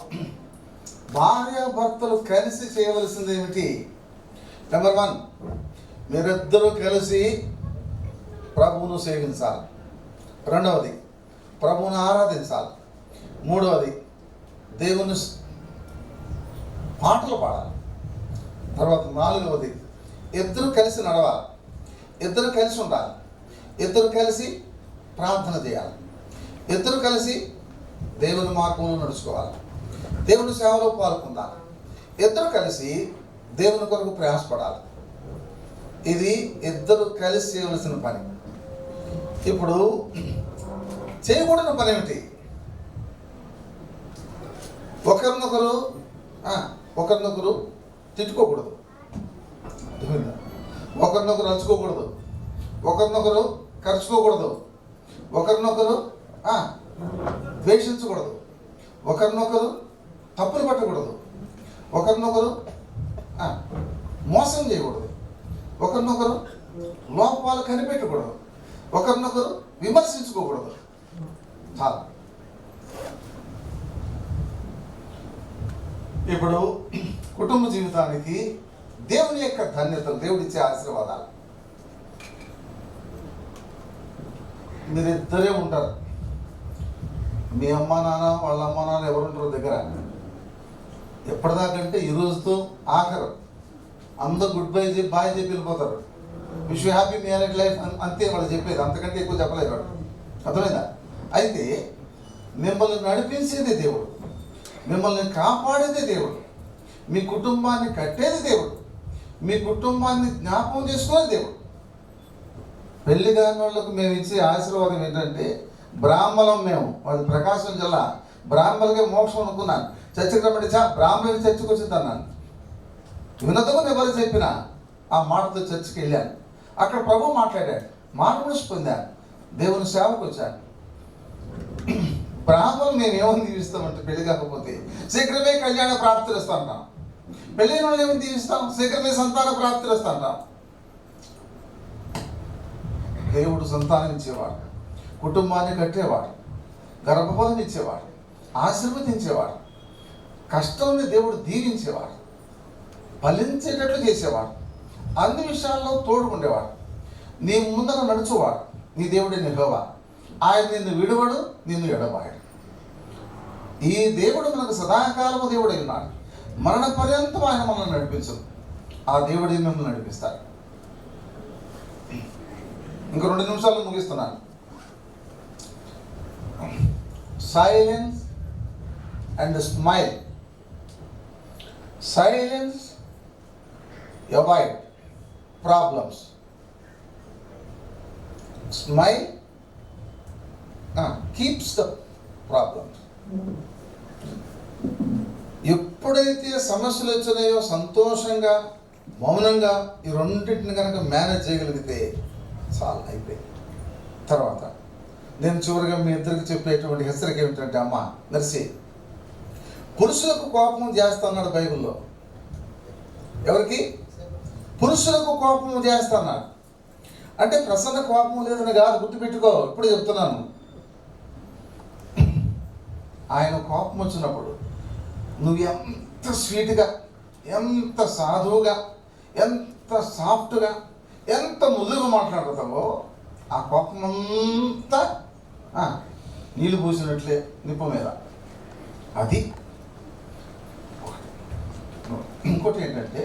భార్యాభర్తలు కలిసి చేయవలసింది ఏమిటి? నెంబర్ 1, మీరిద్దరూ కలిసి ప్రభువును సేవించాలి. రెండవది, ప్రభువును ఆరాధించాలి. మూడవది, దేవుని పాటలు పాడాలి. తర్వాత 4వది, ఇద్దరు కలిసి నడవాలి, ఇద్దరు కలిసి ఉండాలి, ఇద్దరు కలిసి ప్రార్థన చేయాలి, ఇద్దరు కలిసి దేవుని మార్గంలో నడుచుకోవాలి, దేవుని సేవలో పాల్గొనాలి, ఇద్దరు కలిసి దేవుని కొరకు ప్రయాసపడాలి. ఇది ఇద్దరు కలిసి చేయవలసిన పని. ఇప్పుడు చేయకూడని పని ఏమిటి? ఒకరినొకరు తిట్టుకోకూడదు, ఒకరినొకరు అలుచుకోకూడదు, ఒకరినొకరు ఖర్చుకోకూడదు, ఒకరినొకరు ద్వేషించకూడదు, ఒకరినొకరు తప్పులు పట్టకూడదు, ఒకరినొకరు మోసం చేయకూడదు, ఒకరినొకరు లోపాలు కనిపెట్టకూడదు, ఒకరినొకరు విమర్శించుకోకూడదు. చాలా. ఇప్పుడు కుటుంబ జీవితానికి దేవుని యొక్క ధన్యతలు, దేవుడిచ్చే ఆశీర్వాదాలు. మీరిద్దరే ఉంటారు, మీ అమ్మ నాన్న వాళ్ళ అమ్మ నాన్న ఎవరుంటారో దగ్గర. ఎప్పటిదాకంటే ఈ రోజుతో ఆఖరు, అందరూ గుడ్ బై చెప్పి బాయ్ చెప్పి వెళ్ళిపోతారు. Wish you happy married life అంతే వాళ్ళు చెప్పేది, అంతకంటే ఎక్కువ చెప్పలేదు వాడు. అర్థమైందా? అయితే మిమ్మల్ని నడిపించేది దేవుడు, మిమ్మల్ని కాపాడేది దేవుడు, మీ కుటుంబాన్ని కట్టేది దేవుడు, మీ కుటుంబాన్ని జ్ఞాపకం చేసుకునేది దేవుడు. పెళ్లి కాని వాళ్ళకు మేము ఇచ్చే ఆశీర్వాదం ఏంటంటే, బ్రాహ్మణం మేము, అది ప్రకాశం జిల్లా, బ్రాహ్మణులకే మోక్షం అనుకున్నాను. చర్చకి రమ్మంటే బ్రాహ్మణులు చర్చకు వచ్చింది అన్నాను. వినదమని ఎవరు చెప్పినా ఆ మాటతో చర్చకి వెళ్ళాను. అక్కడ ప్రభు మాట్లాడాడు, మానవుని పొందాను, దేవుని సేవకు వచ్చాను. బ్రాహ్మణులు మేము ఏమని దీవిస్తామంటే, పెళ్లి కాకపోతే శీఘ్రమే కళ్యాణ ప్రాప్తి వస్తా అంటాం. పెళ్ళైన వాళ్ళు ఏమని దీవిస్తాం? శీఘ్రమే సంతాన ప్రాప్తి వస్తా అంటాం. దేవుడు సంతానం ఇచ్చేవాడు, కుటుంబాన్ని కట్టేవాడు, గర్భఫలం ఇచ్చేవాడు, ఆశీర్వదించేవాడు, కష్టాన్ని దేవుడు దీవించేవాడు, ఫలించేటట్లు చేసేవాడు, అన్ని విషయాల్లో తోడుకుండేవాడు, నీ ముందర నడుచువాడు. నీ దేవుడి యెహోవా, ఆయన నిన్ను విడువడు, నిన్ను ఎడబాయడు. ఈ దేవుడు మనకు సదాకాలము దేవుడై ఉన్నాడు, మరణ పర్యంతం ఆయన మనల్ని నడిపించదు. ఆ దేవుడి మిమ్మల్ని నడిపిస్తాడు. ఇంకో 2 నిమిషాలు ముగిస్తున్నాను. Silence and smile. Silence avoid problems, smile keeps the problems. ఎప్పుడైతే సమస్యలు వచ్చినాయో సంతోషంగా మౌనంగా ఈ రెండింటిని కనుక మేనేజ్ చేయగలిగితే చాలా అయిపోయింది. తర్వాత నేను చివరిగా మీ ఇద్దరికి చెప్పేటువంటి హెచ్చరిక ఏమిటంటే, అమ్మ నర్సి, పురుషులకు కోపం చేస్తున్నాడు బైబిల్లో. ఎవరికి? పురుషులకు కోపం చేస్తున్నాడు అంటే ప్రసన్న కోపం లేదని కాదు, గుర్తుపెట్టుకో. ఇప్పుడు చెప్తున్నాను, ఆయన కోపం వచ్చినప్పుడు నువ్వు ఎంత స్వీట్గా, ఎంత సాధువుగా, ఎంత సాఫ్ట్గా, ఎంత మృదువుగా మాట్లాడతావో ఆ కోపం అంతా నీళ్ళు పూసినట్లే నిప్పు మీద. అది ఇంకోటి ఏంటంటే,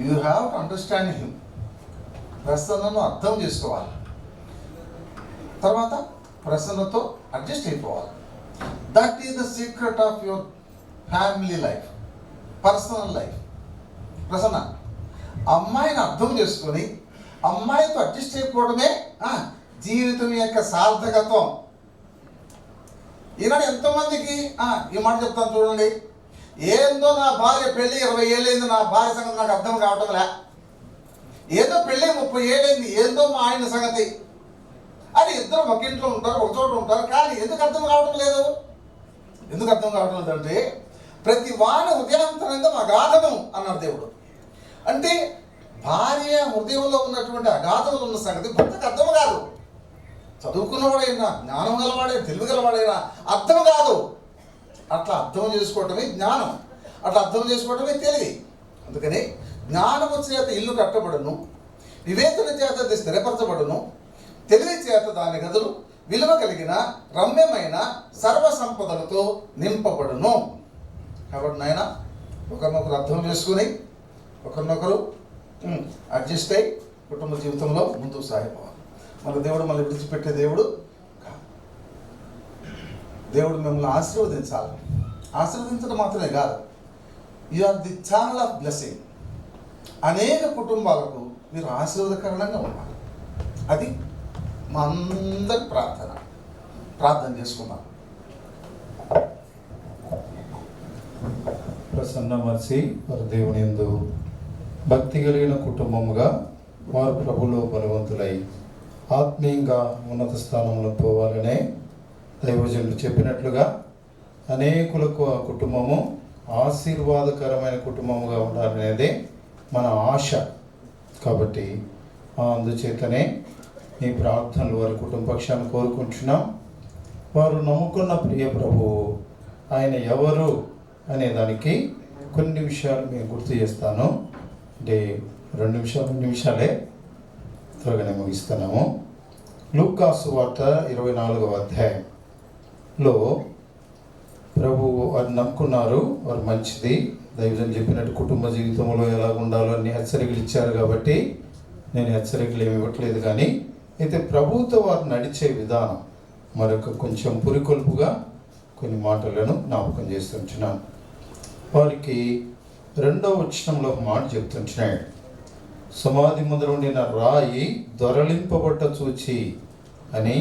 you have to understand him. ప్రసన్నను అర్థం చేసుకోవాలి, తర్వాత ప్రసన్నతో అడ్జస్ట్ అయిపోవాలి. That is the secret of your family life, personal life. Prasanna అమ్మాయిని అర్థం చేసుకొని అమ్మాయితో అడ్జస్ట్ అయిపోవడమే జీవితం యొక్క సార్థకత్వం. ఈనాడు ఎంతోమందికి ఈ మాట చెప్తాను చూడండి, ఏందో నా భార్య పెళ్ళి 20 ఏళ్ళైంది, నా భార్య సంగతి నాకు అర్థం కావటం లే. ఏదో పెళ్ళి 30 ఏళ్ళైంది, ఏందో మా ఆయన సంగతి. అది ఇద్దరు ఒక ఇంట్లో ఉంటారు, ఒక చోట ఉంటారు, కానీ ఎందుకు అర్థం కావడం లేదు? ఎందుకు అర్థం కావడం లేదంటే, ప్రతి వాని హృదయాంతరంగం అగాధము అన్నాడు దేవుడు. అంటే భార్య హృదయంలో ఉన్నటువంటి అగాధములు ఉన్న సంగతి భర్తకు అర్థం కాదు. చదువుకున్నవాడైనా, జ్ఞానం గలవాడైనా, తెలివి గలవాడైనా అర్థం కాదు. అట్లా అర్థం చేసుకోవటమే జ్ఞానం, అట్లా అర్థం చేసుకోవటమే తెలివి. అందుకని జ్ఞానము చేత ఇల్లు కట్టబడును, వివేచన చేత అది స్థిరపరచబడును, తెలివి చేత దాని గదులు విలువ కలిగిన రమ్యమైన సర్వ సంపదలతో నింపబడును. కాబట్టి నాయన ఒకరినొకరు అర్థం చేసుకుని ఒకరినొకరు అడ్జస్ట్ అయ్యి కుటుంబ జీవితంలో ముందుకు సాగిపోవాలి. మన దేవుడు మళ్ళీ విడిచిపెట్టే దేవుడు కాదు. దేవుడు మిమ్మల్ని ఆశీర్వదించాలి. ఆశీర్వదించడం మాత్రమే కాదు, you are the channel of blessing. అనేక కుటుంబాలకు మీరు ఆశీర్వాదకరంగా ఉండాలి. అది మా అందరి ప్రార్థన చేసుకున్నాం. ప్రసన్న మర్సి వారి దేవుని యందు భక్తి కలిగిన కుటుంబముగా వారు ప్రభులో బలవంతులై ఆత్మీయంగా ఉన్నత స్థానంలో పోవాలనే దైవజనులు చెప్పినట్లుగా అనేకులకు ఆ కుటుంబము ఆశీర్వాదకరమైన కుటుంబముగా ఉండాలనేదే మన ఆశ. కాబట్టి అందుచేతనే ఈ ప్రార్థనలు వారి కుటుంబ పక్షాన్ని కోరుకుంటున్నాం. వారు నమ్ముకున్న ప్రియ ప్రభువు ఆయన ఎవరు అనే దానికి కొన్ని విషయాలు మేము గుర్తు చేస్తాను. అంటే 2 నిమిషాలే త్వరగానే ముగిస్తున్నాము. లూకాసు వార్త 24వ అధ్యాయంలో ప్రభువు వారు నమ్ముకున్నారు, వారు మంచిది, దైవజన్ చెప్పినట్టు కుటుంబ జీవితంలో ఎలా ఉండాలో అన్ని హెచ్చరికలు ఇచ్చారు. కాబట్టి నేను హెచ్చరికలు ఏమి ఇవ్వట్లేదు, కానీ అయితే ప్రభువుతో వారు నడిచే విధానం మరొక కొంచెం పురికొల్పుగా కొన్ని మాటలను జ్ఞాపకం చేస్తుంటున్నాను. వారికి 2వ వచనంలో ఒక మాట చెప్తుంటున్నాడు, సమాధి ముందర ఉండిన రాయి దొరలింపబట్ట చూచి అని.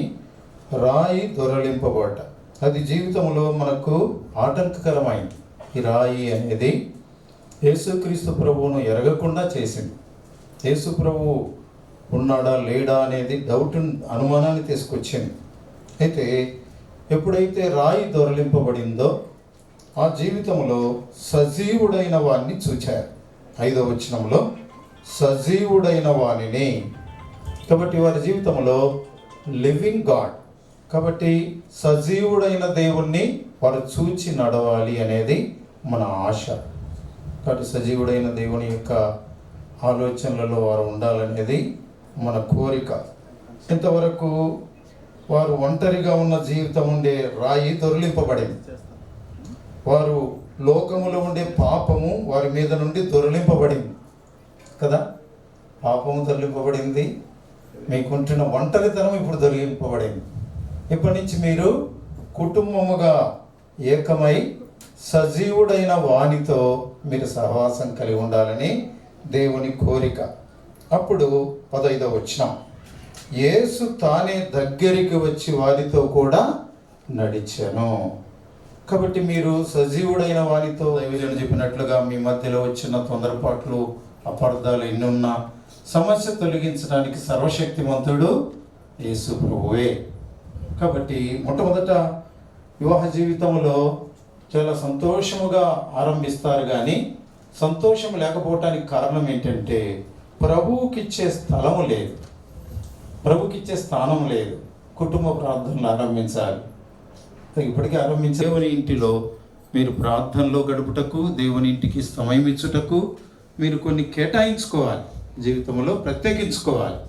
రాయి దొరలింపబట్ట అది జీవితంలో మనకు ఆటంకకరమైంది. ఈ రాయి అనేది యేసుక్రీస్తు ప్రభువును ఎరగకుండా చేసింది. యేసు ప్రభువు ఉన్నాడా లేడా అనేది డౌట్, అనుమానాన్ని తీసుకొచ్చింది. అయితే ఎప్పుడైతే రాయి దొరలింపబడిందో ఆ జీవితంలో సజీవుడైన వాణ్ణి చూచారు. 5వ వచనంలో సజీవుడైన వాణిని. కాబట్టి వారి జీవితంలో లివింగ్ గాడ్, కాబట్టి సజీవుడైన దేవుణ్ణి వారు చూచి నడవాలి అనేది మన ఆశ. కాబట్టి సజీవుడైన దేవుని యొక్క ఆలోచనలలో వారు ఉండాలనేది మన కోరిక. ఇంతవరకు వారు ఒంటరిగా ఉన్న జీవితం ఉండే రాయి దొరలింపబడింది. వారు లోకములో ఉండే పాపము వారి మీద నుండి దొరలింపబడింది కదా. పాపము దొరలింపబడింది, మీకుంటున్న ఒంటరితనం ఇప్పుడు దొరికింపబడింది. ఇప్పటి నుంచి మీరు కుటుంబముగా ఏకమై సజీవుడైన వానితో మీరు సహవాసం కలిగి ఉండాలని దేవుని కోరిక. అప్పుడు 15వ వచనం, యేసు తానే దగ్గరికి వచ్చి వారితో కూడా నడిచెను. కాబట్టి మీరు సజీవుడైన వారితో దైవజనుడు చెప్పినట్లుగా మీ మధ్యలో వచ్చిన తొందరపాట్లు, అపార్థాలు ఎన్నున్నా సమస్య తొలగించడానికి సర్వశక్తిమంతుడు యేసు ప్రభువే. కాబట్టి మొట్టమొదట వివాహ జీవితంలో చాలా సంతోషముగా ఆరంభిస్తారు, కానీ సంతోషం లేకపోవటానికి కారణం ఏంటంటే ప్రభువుకిచ్చే స్థలము లేదు, ప్రభుకిచ్చే స్థానం లేదు. కుటుంబ ప్రార్థనలు ఆరంభించాలి. ఇప్పటికీ ఆరంభించే దేవుని ఇంటిలో మీరు ప్రార్థనలో గడుపుటకు, దేవుని ఇంటికి సమయం ఇచ్చుటకు మీరు కొన్ని కేటాయించుకోవాలి, జీవితంలో ప్రత్యేకించుకోవాలి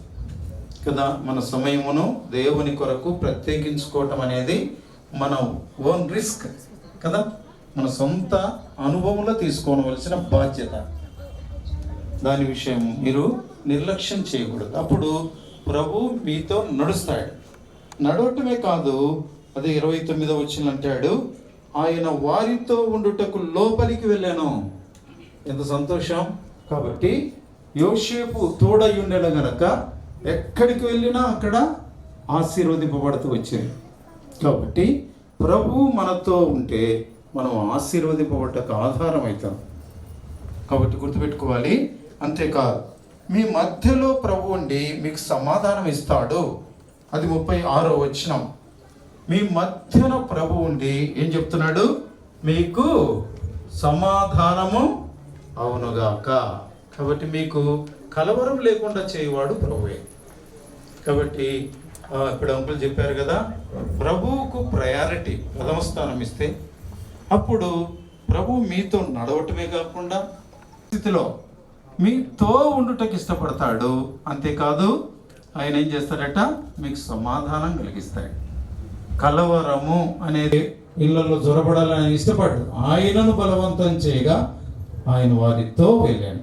కదా. మన సమయమును దేవుని కొరకు ప్రత్యేకించుకోవటం అనేది మన ఓన్ రిస్క్ కదా, మన సొంత అనుభవంలో తీసుకోవలసిన బాధ్యత. దాని విషయం మీరు నిర్లక్ష్యం చేయకూడదు. అప్పుడు ప్రభు మీతో నడుస్తాడు. నడవటమే కాదు, అదే 29వ వచనం అంటాడు, ఆయన వారితో ఉండుటకు లోపలికి వెళ్ళాను. ఎంత సంతోషం. కాబట్టి యోసేపు తోడై ఉండేలా గనక ఎక్కడికి వెళ్ళినా అక్కడ ఆశీర్వదింపబడుతూ వచ్చేది. కాబట్టి ప్రభు మనతో ఉంటే మనం ఆశీర్వదింపబడటకు ఆధారం అవుతాం. కాబట్టి గుర్తుపెట్టుకోవాలి. అంతేకాదు, మీ మధ్యలో ప్రభు ఉండి మీకు సమాధానం ఇస్తాడు. అది 36వ వచనం. మీ మధ్యన ప్రభు ఉండి ఏం చెప్తున్నాడు? మీకు సమాధానము అవునుగాక. కాబట్టి మీకు కలవరం లేకుండా చేయవాడు ప్రభువే. కాబట్టి ఇప్పుడు అంకుల్ చెప్పారు కదా, ప్రభువుకు ప్రయారిటీ ప్రథమ స్థానం ఇస్తే అప్పుడు ప్రభు మీతో నడవటమే కాకుండా స్థితిలో మీతో ఉండుటకు ఇష్టపడతాడు. అంతేకాదు ఆయన ఏం చేస్తాడట, మీకు సమాధానం కలిగిస్తాడు. కలవరము అనేది ఇళ్లలో జొరబడాలని ఇష్టపడ్డాడు. ఆయనను బలవంతం చేయగా ఆయన వారితో వెళ్ళాడు,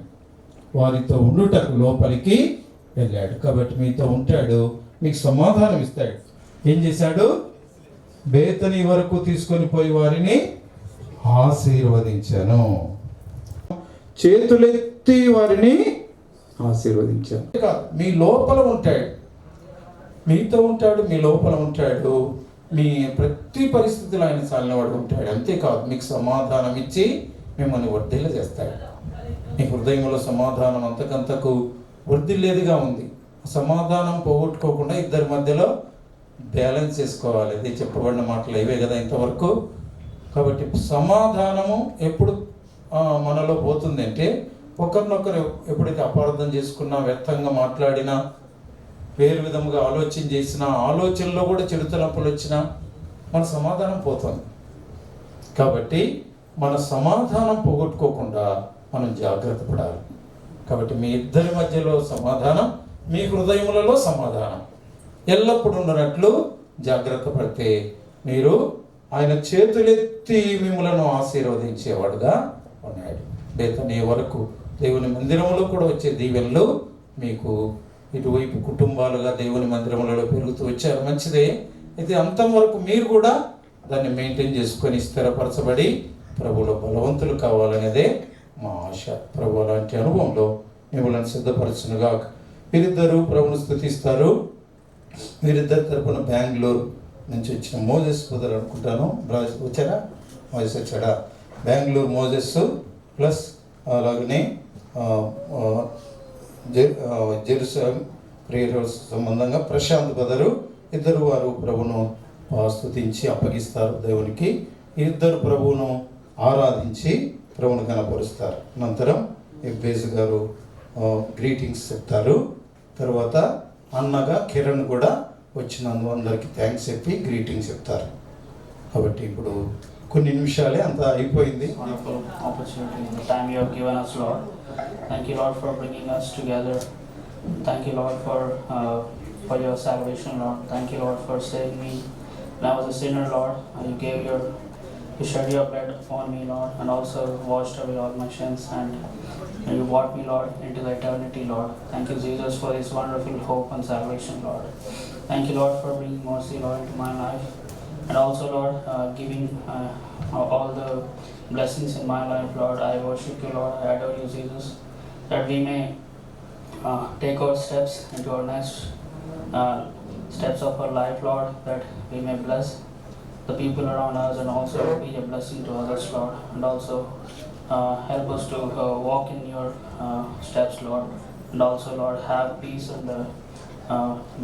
వారితో ఉండుటకు లోపలికి వెళ్ళాడు. కాబట్టి మీతో ఉంటాడు, మీకు సమాధానం ఇస్తాడు. ఏం చేశాడు, బేతనీ వరకు తీసుకొని పోయి వారిని ఆశీర్వదించాను, చేతులెత్తి వారిని ఆశీర్వదించాను. మీ లోపల ఉంటాడు, మీతో ఉంటాడు, మీ లోపల ఉంటాడు, మీ ప్రతి పరిస్థితిలో ఆయన చాలినవాడు ఉంటాడు. అంతేకాదు మీకు సమాధానం ఇచ్చి మిమ్మల్ని వర్ధిల్ల చేస్తాడు. మీ హృదయంలో సమాధానం అంతకంతకు వర్ధిల్లేదిగా ఉంది. సమాధానం పోగొట్టుకోకుండా ఇద్దరి మధ్యలో బ్యాలెన్స్ చేసుకోవాలి. ఇది చెప్పబడిన మాటలు ఇవే కదా ఇంతవరకు. కాబట్టి సమాధానము ఎప్పుడు మనలో పోతుంది అంటే, ఒకరినొకరు ఎప్పుడైతే అపార్థం చేసుకున్నా, వ్యర్థంగా మాట్లాడినా, వేరు విధముగా ఆలోచన చేసినా, ఆలోచనలో కూడా చెడు తలంపులు వచ్చినా మన సమాధానం పోతుంది. కాబట్టి మన సమాధానం పోగొట్టుకోకుండా మనం జాగ్రత్త పడాలి. కాబట్టి మీ ఇద్దరి మధ్యలో సమాధానం, మీ హృదయములలో సమాధానం ఎల్లప్పుడూ ఉన్నట్లు జాగ్రత్త పడితే మీరు ఆయన చేతులెత్తి మిమ్మలను ఆశీర్వదించేవాడుగా ఉన్నాడు. బేతనీ వరకు దేవుని మందిరంలో కూడా వచ్చే దీవెనలు మీకు ఇటువైపు కుటుంబాలుగా దేవుని మందిరములలో పెరుగుతూ వచ్చారు, మంచిదే. అయితే అంతం వరకు మీరు కూడా దాన్ని మెయింటైన్ చేసుకొని స్థిరపరచబడి ప్రభువులో బలవంతులు కావాలనేదే మా ఆశ. ప్రభు అలాంటి అనుభవంలో మిమ్మల్ని సిద్ధపరచునుగా. వీరిద్దరూ ప్రభువును స్తుతిస్తారు. వీరిద్దరి తరపున బెంగళూరు నుంచి వచ్చిన మోజెస్ బ్రదర్ అనుకుంటాను, వచ్చారా? మోజెస్ వచ్చాడా? బెంగళూరు మోజెస్ ప్లస్ అలాగనే జెరూసలేం ప్రేయర్ హౌస్ సంబంధంగా ప్రశాంత్ బ్రదరు, ఇద్దరు వారు ప్రభువును స్తుతించి అప్పగిస్తారు దేవునికి. ఇద్దరు ప్రభువును ఆరాధించి ప్రభువును కనపరుస్తారు. అనంతరం ఎబ్బేజ్ గారు గ్రీటింగ్స్ చెప్తారు. తర్వాత అన్నగా కిరణ్ కూడా వచ్చినందు అందరికీ థ్యాంక్స్ చెప్పి గ్రీటింగ్స్ చెప్తారు. కాబట్టి ఇప్పుడు కొన్ని నిమిషాలే అంత అయిపోయింది. Wonderful opportunity in the time you have given us, Lord. Thank you, Lord, for bringing us together. Thank you, Lord, for your salvation, Lord. Thank you, Lord, for saving me when I was a sinner, Lord. You shed your blood upon me, Lord, and also washed away all my sins, and you brought me, Lord, into the eternity, Lord. Thank you, Jesus, for this wonderful hope and salvation, Lord. Thank you, Lord, for bringing mercy, Lord, into my life, and also, Lord, giving all the blessings in my life, Lord. I worship you, Lord. I adore you, Jesus, that we may take our steps into our next steps of our life, Lord, that we may bless the people around us and also be a blessing to others, Lord, and also help us to walk in your steps, Lord, and also, Lord, have peace and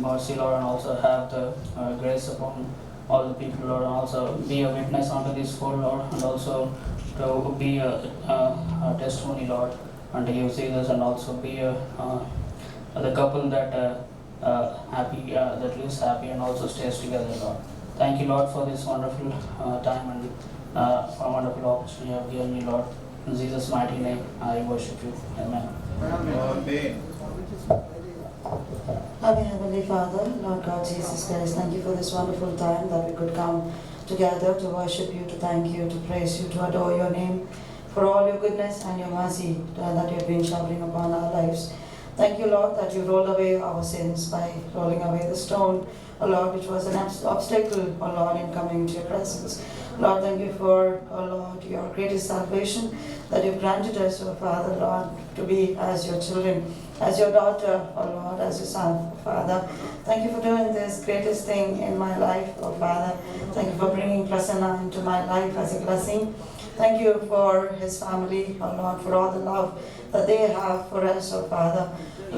mercy, Lord, and also have the grace upon all the people, Lord, and also be a witness unto this world, Lord, and also to be a testimony, Lord, unto you, Jesus, and also be the couple that happy, that lives happy and also stays together, Lord. Thank you, Lord, for this wonderful time and a wonderful opportunity you have given me, Lord. In Jesus' mighty name, I worship you. Amen. Loving Heavenly Father, Lord God Jesus Christ, thank you for this wonderful time that we could come together to worship you, to thank you, to praise you, to adore your name, for all your goodness and your mercy that you have been showering upon our lives. Thank you, Lord, that you rolled away our sins by rolling away the stone, oh Lord, which was an obstacle, oh Lord, in coming to your presence. Lord, thank you for, oh Lord, your greatest salvation that you've granted us, oh Father, Lord, to be as your children, as your daughter, oh Lord, as your son, oh Father. Thank you for doing this greatest thing in my life, oh Father. Thank you for bringing Prasanna into my life as a blessing. Thank you for his family, oh Lord, for all the love that they have for us, oh Father.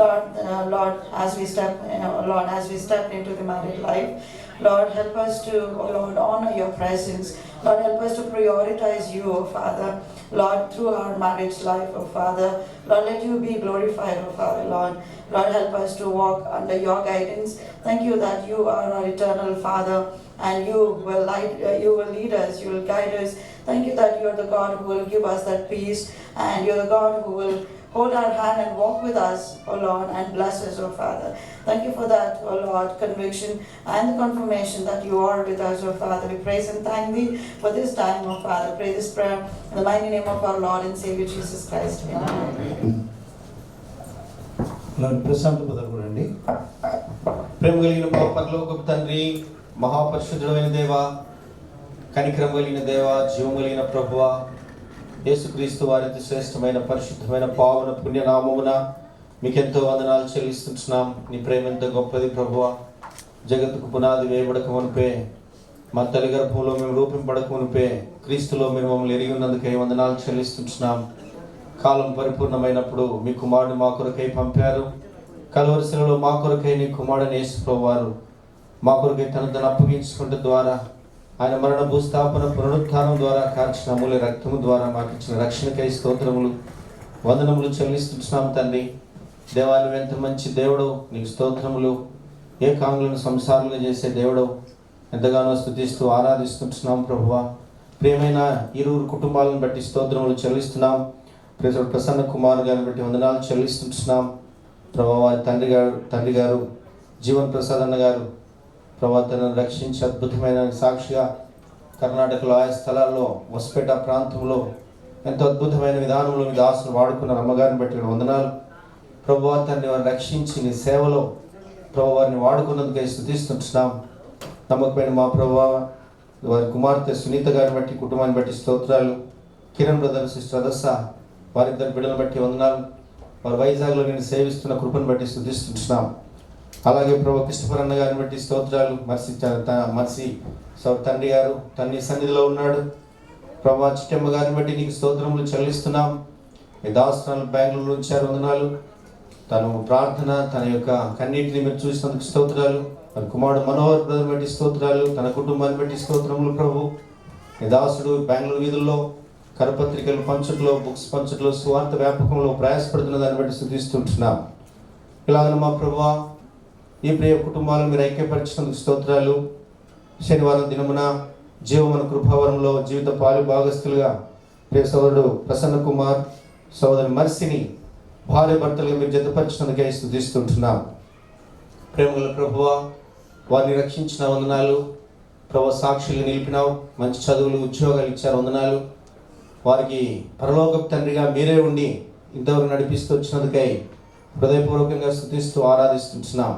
Lord, as we step into the married life, Lord, help us to, oh Lord, honor your presence. Lord, help us to prioritize you, oh Father. Lord, through our marriage life, oh Father. Lord, let you be glorified, oh Father, Lord. Lord, help us to walk under your guidance. Thank you that you are our eternal Father, and you will lead us, you will guide us. Thank you that you are the God who will give us that peace, and you're the God who will hold our hand and walk with us, O Lord, and bless us, O Father. Thank you for that, O Lord, conviction and the confirmation that you are with us, O Father. We praise and thank thee for this time, O Father. Pray this prayer in the mighty name of our Lord and Savior Jesus Christ. Amen. ప్రశాంత పదకూడండి. ప్రేమ కలిగిన మా పరలోకపు తండ్రి, మహాపరిశుద్ధుడైన దేవ, కనికరం కలిగిన దేవ, జీవం కలిగిన ప్రభువ, యేసుక్రీస్తు వారి శ్రేష్టమైన పరిశుద్ధమైన పావన పుణ్యనామమున మీకెంతో వందనాలు చెల్లిస్తున్నాం. నీ ప్రేమ ఎంత గొప్పది ప్రభువ. జగత్తుకు పునాది వేయబడక మునిపే, మా తల్లి గర్భంలో మేము రూపింపడక మునిపే క్రీస్తులో మీరు మమ్మల్ని ఎరిగి ఉన్నందుకై వందనాలు చెల్లిస్తున్నాం. కాలం పరిపూర్ణమైనప్పుడు మీ కుమారుని మా కొరకై పంపారు. కల్వరి శిలువలో మా కొరకై నీ కుమారుని యేసు ప్రభువారు మా కొరకై తను అప్పగించుకుంటే ద్వారా, ఆయన మరణ భూస్థాపన పునరుత్థానం ద్వారా కార్చిన అమూల్య రక్తము ద్వారా మాకు ఇచ్చిన రక్షణకై స్తోత్రములు వందనములు చెల్లిస్తున్నాం తండ్రి. దేవాన్ని ఎంత మంచి దేవుడు, నీకు స్తోత్రములు. ఏ కాంగులను సంసారాలుగా చేసే దేవుడు, ఎంతగానో స్తుతిస్తూ ఆరాధిస్తున్నాం ప్రభువా. ప్రియమైన ఇరువురు కుటుంబాలను బట్టి స్తోత్రములు చెల్లిస్తున్నాం. ప్రసన్న కుమార్ గారిని బట్టి వందనాలు చెల్లిస్తున్నాం ప్రభా. వారి తండ్రి గారు జీవన్ ప్రసాద్ అన్న గారు ప్రభా, తనను రక్షించి అద్భుతమైన సాక్షిగా కర్ణాటకలో ఆయా స్థలాల్లో వసపేట ప్రాంతంలో ఎంతో అద్భుతమైన విధానంలో మీ దాసులు వాడుకున్న అమ్మగారిని బట్టి వందనాలు ప్రభా. తండ్రి వారిని రక్షించి నీ సేవలో ప్రభా వారిని వాడుకున్నందుకై స్తుతిస్తున్నాం. నమ్మకమైన మా ప్రభా, వారి కుమార్తె సునీత గారిని బట్టి కుటుంబాన్ని బట్టి స్తోత్రాలు. కిరణ్ బ్రదర్, సిస్టర్ అదస్స, వారిద్దరు బిడ్డలను బట్టి వందనాలు. వారు వైజాగ్లో నేను సేవిస్తున్న కృపను బట్టి స్తుతిస్తున్నాం. అలాగే ప్రభు కృష్ణపరన్న గారిని బట్టి స్తోత్రాలు. మర్సి తండ్రి గారు తన్ని సన్నిధిలో ఉన్నాడు ప్రభా. చిట్టమ్మ గారిని బట్టి నీకు స్తోత్రములు చెల్లిస్తున్నాం. మీ దాసనాలు బెంగళూరు ఉంచారు, వందనాలు. తను ప్రార్థన, తన యొక్క కన్నీటిని మీరు చూసినందుకు స్తోత్రాలు. తన కుమారుడు మనోహర్ బ్రదర్ బట్టి స్తోత్రాలు, తన కుటుంబాన్ని బట్టి స్తోత్రములు ప్రభు. మీ దాసుడు బెంగళూరు వీధుల్లో కరపత్రికలు పంచుట్లో, బుక్స్ పంచుట్లో, స్వార్థ వ్యాపకంలో ప్రయాసపడుతున్న దాన్ని బట్టి స్తుతిస్తుంటున్నాం. ఇలాగ మా ప్రభువా, ఈ ప్రియ కుటుంబాలను మీరు ఐక్యపరిచినందుకు స్తోత్రాలు. శనివారం దినమున జీవమన కృపావరంలో జీవిత పాలు భాగస్తులుగా ప్రియ సోదరుడు ప్రసన్న కుమార్, సోదరు మర్సిని భార్య భర్తలుగా మీరు జతపరిచినందుకై స్తుతిస్తుంటున్నాం. ప్రేమగల ప్రభువా, వారిని రక్షించిన వందనాలు ప్రభు. సాక్షులు నిలిపినావు, మంచి చదువులు, ఉద్యోగాలు ఇచ్చారు, వందనాలు. వారికి పరలోకపు తండ్రిగా మీరే ఉండి ఇంతవరకు నడిపిస్తూ వచ్చినందుకై హృదయపూర్వకంగా స్తుతిస్తూ ఆరాధిస్తున్నాం.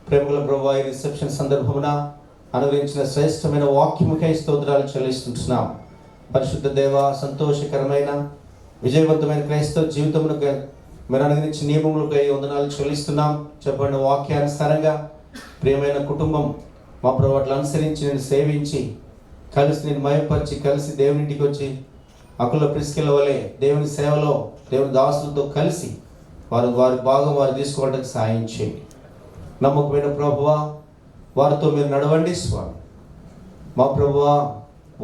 ప్రేమగల ప్రభువా, ఈ రిసెప్షన్ సందర్భమున అనుగ్రహించిన శ్రేష్టమైన వాక్యముకై స్తోత్రాలు చెల్లిస్తున్నాం. పరిశుద్ధ దేవ, సంతోషకరమైన విజయవంతమైన క్రైస్తవ జీవితమునకు మీరు అనుగ్రహించిన నియమములకై వందనాలు చెల్లిస్తున్నాం. చెప్పండి వాక్యానుసారంగా ప్రియమైన కుటుంబం మా ప్రభు అట్లా అనుసరించి నేను సేవించి కలిసి నేను మయపరిచి కలిసి దేవునింటికి వచ్చి అకుల ప్రిస్కిల వలె దేవుని సేవలో దేవుని దాసులతో కలిసి వారి భాగం వారు తీసుకోవడానికి సాయం చేయండి. నమ్మకమైన ప్రభువా, వారితో మీరు నడవండి స్వామి. మా ప్రభువా,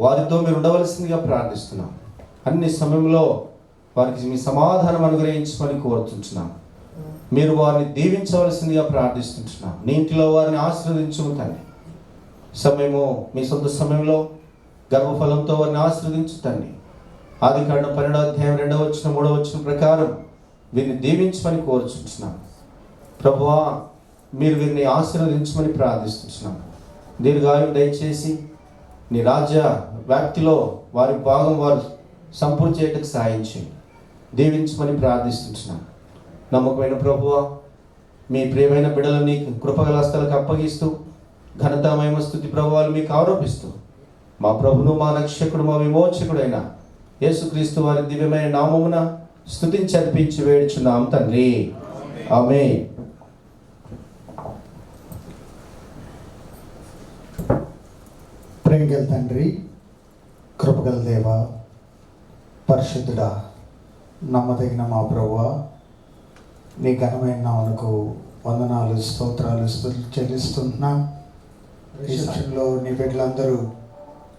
వారితో మీరు ఉండవలసిందిగా ప్రార్థిస్తున్నాం. అన్ని సమయంలో వారికి మీ సమాధానం అనుగ్రహించమని కోరుతుంటున్నాం. మీరు వారిని దీవించవలసిందిగా ప్రార్థిస్తుంటున్నాం. నీ ఇంటిలో వారిని ఆశీర్వదించుము తండ్రి. సమయము మీ సొంత సమయంలో గర్భఫలంతో వారిని ఆశీర్వదించు తండ్రి. ఆదికాండం 12వ అధ్యాయం 2వ వచనం 3వ వచనం ప్రకారం వీరిని దీవించమని కోరుచుంటున్నాం. ప్రభువా, మీరు వీరిని ఆశీర్వదించమని ప్రార్థిస్తున్నాం. దీర్ఘాయువు దయచేసి నీ రాజ్య వ్యాప్తిలో వారి భాగం వారు సంపూర్తి చేయడానికి సాయం చేయండి. దీవించమని ప్రార్థిస్తున్నాం. నమ్మకమైన ప్రభువా, మీ ప్రియమైన బిడ్డలని కృపగల హస్తాలకు అప్పగిస్తూ ఘనత మహిమ స్తుతి ప్రభువాలు మీకు ఆరోపిస్తూ మా ప్రభును మా రక్షకుడు మా విమోచకుడైన యేసుక్రీస్తు వారి దివ్యమైన నామమున స్తుతించి అర్పించి వేడుచున్నాం తండ్రి. ఆమేన్. ప్రేమగల తండ్రి, కృపగల దేవ, పరిశుద్ధుడా, నమ్మదగిన మా ప్రభువా, నీ ఘనమైన నామమునకు వందనాలు, స్తోత్రాలు, స్తుతులు చెల్లిస్తున్నాం. ఈ సమయంలో నీ బిడ్డలందరూ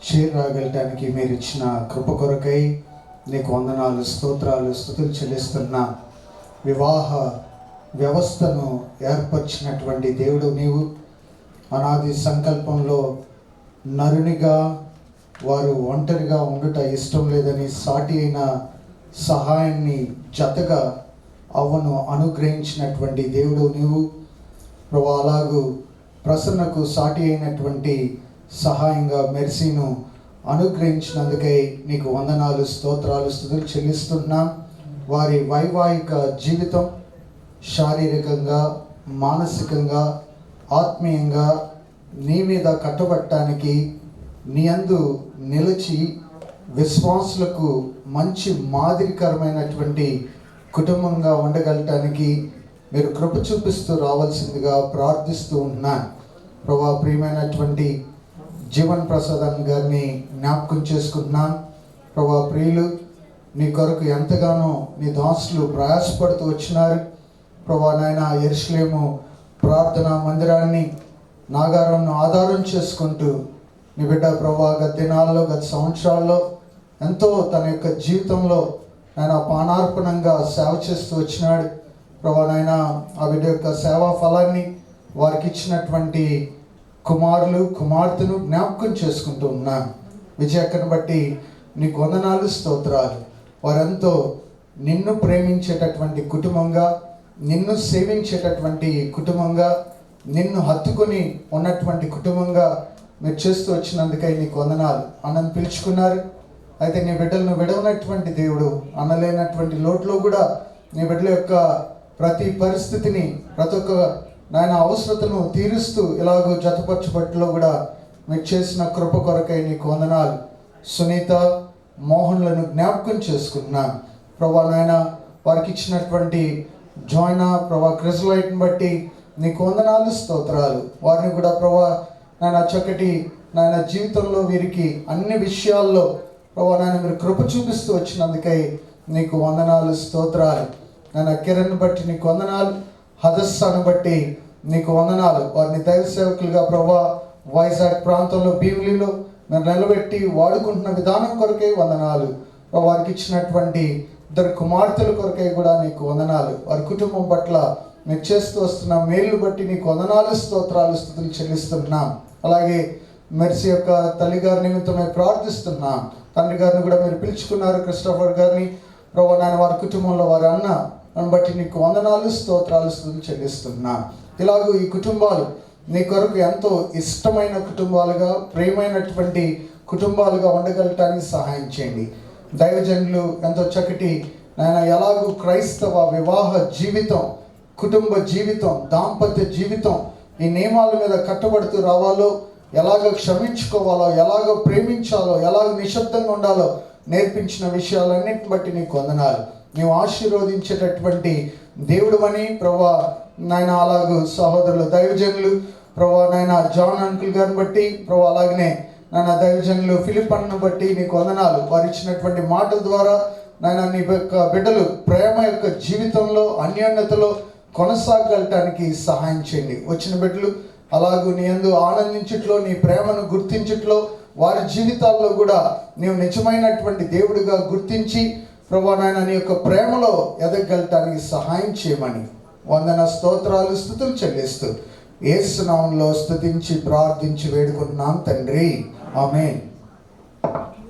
చేరగలటానికి మీరు ఇచ్చిన కృప కొరకై నీకు వందనాలు, స్తోత్రాలు, స్తుతులు చెల్లిస్తున్నాం. వివాహ వ్యవస్థను ఏర్పరిచినటువంటి దేవుడు నీవు. అనాది సంకల్పంలో నరునిగా వారు ఒంటరిగా ఉండుట ఇష్టం లేదని సాటి అయిన సహాయాన్ని జతగా అవ్వను అనుగ్రహించినటువంటి దేవుడు నీవు ప్రభు. అలాగూ ప్రసన్నకు సాటి అయినటువంటి సహాయంగా మెర్సీను అనుగ్రహించినందుకై నీకు వందనాలు, స్తోత్రాలు, స్తుతులు చెల్లిస్తున్నాం. వారి వైవాహిక జీవితం శారీరకంగా, మానసికంగా, ఆత్మీయంగా నీ మీద కట్టబట్టడానికి, నీ యందు నిలిచి విశ్వాసులకు మంచి మాదిరికరమైనటువంటి కుటుంబంగా ఉండగలటానికి మీరు కృప చూపిస్తూ రావాల్సిందిగా ప్రార్థిస్తూ ఉన్నాను ప్రభా. ప్రియమైనటువంటి జీవన్ ప్రసాద్ గారిని జ్ఞాపకం చేసుకుంటున్నాను ప్రభా. ప్రియులు, నీ కొరకు ఎంతగానో నీ దాసులు ప్రయాసపడుతూ వచ్చినారు ప్రభా. నాయన యెరూషలేము ప్రార్థనా మందిరాన్ని, నాగారంను ఆధారం చేసుకుంటూ నీ బిడ్డ ప్రభా గత దినాల్లో, గత సంవత్సరాల్లో ఎంతో తన యొక్క జీవితంలో ఆయన పానార్పణంగా సేవ చేస్తూ వచ్చినాడు ప్రభా. నాయన ఆ బిడ్డ యొక్క సేవా ఫలాన్ని వారికి ఇచ్చినటువంటి కుమారులు, కుమార్తెను జ్ఞాపకం చేసుకుంటూ ఉన్నాను. విజయక్కను బట్టి నీకు వందనాలు, స్తోత్రాలు. వారెంతో నిన్ను ప్రేమించేటటువంటి కుటుంబంగా, నిన్ను సేవించేటటువంటి కుటుంబంగా, నిన్ను హత్తుకొని ఉన్నటువంటి కుటుంబంగా మీరు చేస్తూ వచ్చినందుకై నీకు వందనాలు. అన్నను పిలుచుకున్నారు, అయితే నీ బిడ్డలను విడవనటువంటి దేవుడు. అన్నలేనటువంటి లోట్లో కూడా నీ బిడ్డల యొక్క ప్రతి పరిస్థితిని, ప్రతి ఒక్క నాయన అవసరతను తీరుస్తూ ఇలాగూ జతపరచబట్టులో కూడా మీరు చేసిన కృప కొరకై నీకు వందనాలు. సునీత, మోహన్లను జ్ఞాపకం చేసుకున్నాను ప్రభా. నాయన వారికి ఇచ్చినటువంటి జాయిన్ ప్రభా క్రిజలైట్ని బట్టి నీకు వందనాలు, స్తోత్రాలు. వారిని కూడా ప్రభా నాయన చక్కటి నాయన జీవితంలో వీరికి అన్ని విషయాల్లో ప్రభా నాయన మీరు కృప చూపిస్తూ వచ్చినందుకై నీకు వందనాలు, స్తోత్రాలు. నాయన కిరణ్ బట్టి నీకు వందనాలు, హదస్సాను బట్టి నీకు వందనాలు. వారిని దైవ సేవకులుగా ప్రభా వైజాగ్ ప్రాంతంలో, భీమిలిలో మీరు నిలబెట్టి వాడుకుంటున్న విధానం కొరకే వందనాలు. వారికి ఇచ్చినటువంటి 2 కుమార్తెల కొరకై కూడా నీకు వందనాలు. వారి కుటుంబం పట్ల మీరు చేస్తూ వస్తున్న మేలు బట్టి నీకు వందనాలు, స్తోత్రాలు, స్తుతులు చెల్లిస్తున్నాం. అలాగే మెర్సీ యొక్క తల్లిగారి నిమిత్తమై ప్రార్థిస్తున్నాం. తండ్రి గారిని కూడా మీరు పిలుచుకున్నారు, క్రిస్టఫర్ గారిని ప్రభు. నాయన వారి కుటుంబంలో వారి అన్న బట్టి నీకు వందనాలు, స్తోత్రాలు, స్తుతులు చెల్లిస్తున్నాం. ఇలాగూ ఈ కుటుంబాలు నీ కొరకు ఎంతో ఇష్టమైన కుటుంబాలుగా, ప్రేమైనటువంటి కుటుంబాలుగా ఉండగలటానికి సహాయం చేయండి. దైవజనులు ఎంతో చక్కటి నాయన ఎలాగూ క్రైస్తవ వివాహ జీవితం, కుటుంబ జీవితం, దాంపత్య జీవితం ఈ నియమాల మీద కట్టబడుతూ రావాలో, ఎలాగ క్షమించుకోవాలో, ఎలాగ ప్రేమించాలో, ఎలాగ నిశ్శబ్దంగా ఉండాలో నేర్పించిన విషయాలన్నిటిని బట్టి నీకు వందనాలు. నీవు ఆశీర్వదించేటటువంటి దేవుడు అని ప్రభా నాయన. అలాగూ సహోదరులు దైవజనులు ప్రభా నాయన జాన్ అంకుల్ గారిని బట్టి ప్రభా, అలాగనే నాయన దైవజనులు ఫిలిప్ అన్నను బట్టి నీకు వందనాలు. వారు ఇచ్చినటువంటి మాటల ద్వారా నాయన నీ యొక్క బిడ్డలు ప్రేమ యొక్క జీవితంలో, అన్యోన్యతలో కొనసాగలటానికి సహాయం చేయండి. వచ్చిన బిడ్డలు అలాగూ నీ యందు ఆనందించుట్లో, నీ ప్రేమను గుర్తించుట్లో, వారి జీవితాల్లో కూడా నీవు నిజమైనటువంటి దేవుడిగా గుర్తించి ప్రభా నాయన నీ యొక్క ప్రేమలో ఎదగలటానికి సహాయం చేయమని వందన, స్తోత్రాలు, స్తుతులు చెల్లిస్తూ యేసు నామములో స్తుతించి ప్రార్థించి వేడుకుంటున్నాం తండ్రి, ఆమేన్.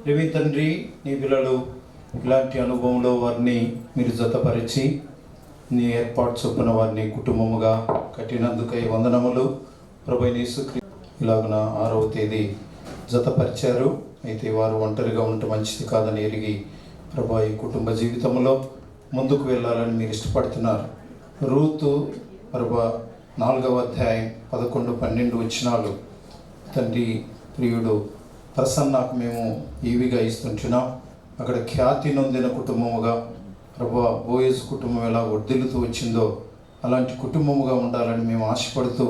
దేవి తండ్రి, నీ పిల్లలు ఇలాంటి అనుభవంలో వారిని మీరు జతపరిచి నీ ఏర్పాటు చొప్పున వారిని కుటుంబముగా కట్టినందుకై వందనములు ప్రభు. యేసుక్రీస్తు ఇలాగున 6వ తేదీ జతపరిచారు. అయితే వారు ఒంటరిగా ఉండటం మంచిది కాదని ఎరిగి ప్రభు ఈ కుటుంబ జీవితంలో ముందుకు వెళ్ళాలని మీరు ఇష్టపడుతున్నారు. రూతు ప్రభు 4వ అధ్యాయం 11, 12 వచనాలు. తండ్రి ప్రియుడు ప్రసన్నకు మేము ఈవిగా ఇస్తుంటున్నాం. అక్కడ ఖ్యాతి నొందిన కుటుంబముగా ప్రభు బోయజ్ కుటుంబం ఎలా వర్ధిల్లుతూ వచ్చిందో అలాంటి కుటుంబముగా ఉండాలని మేము ఆశపడుతూ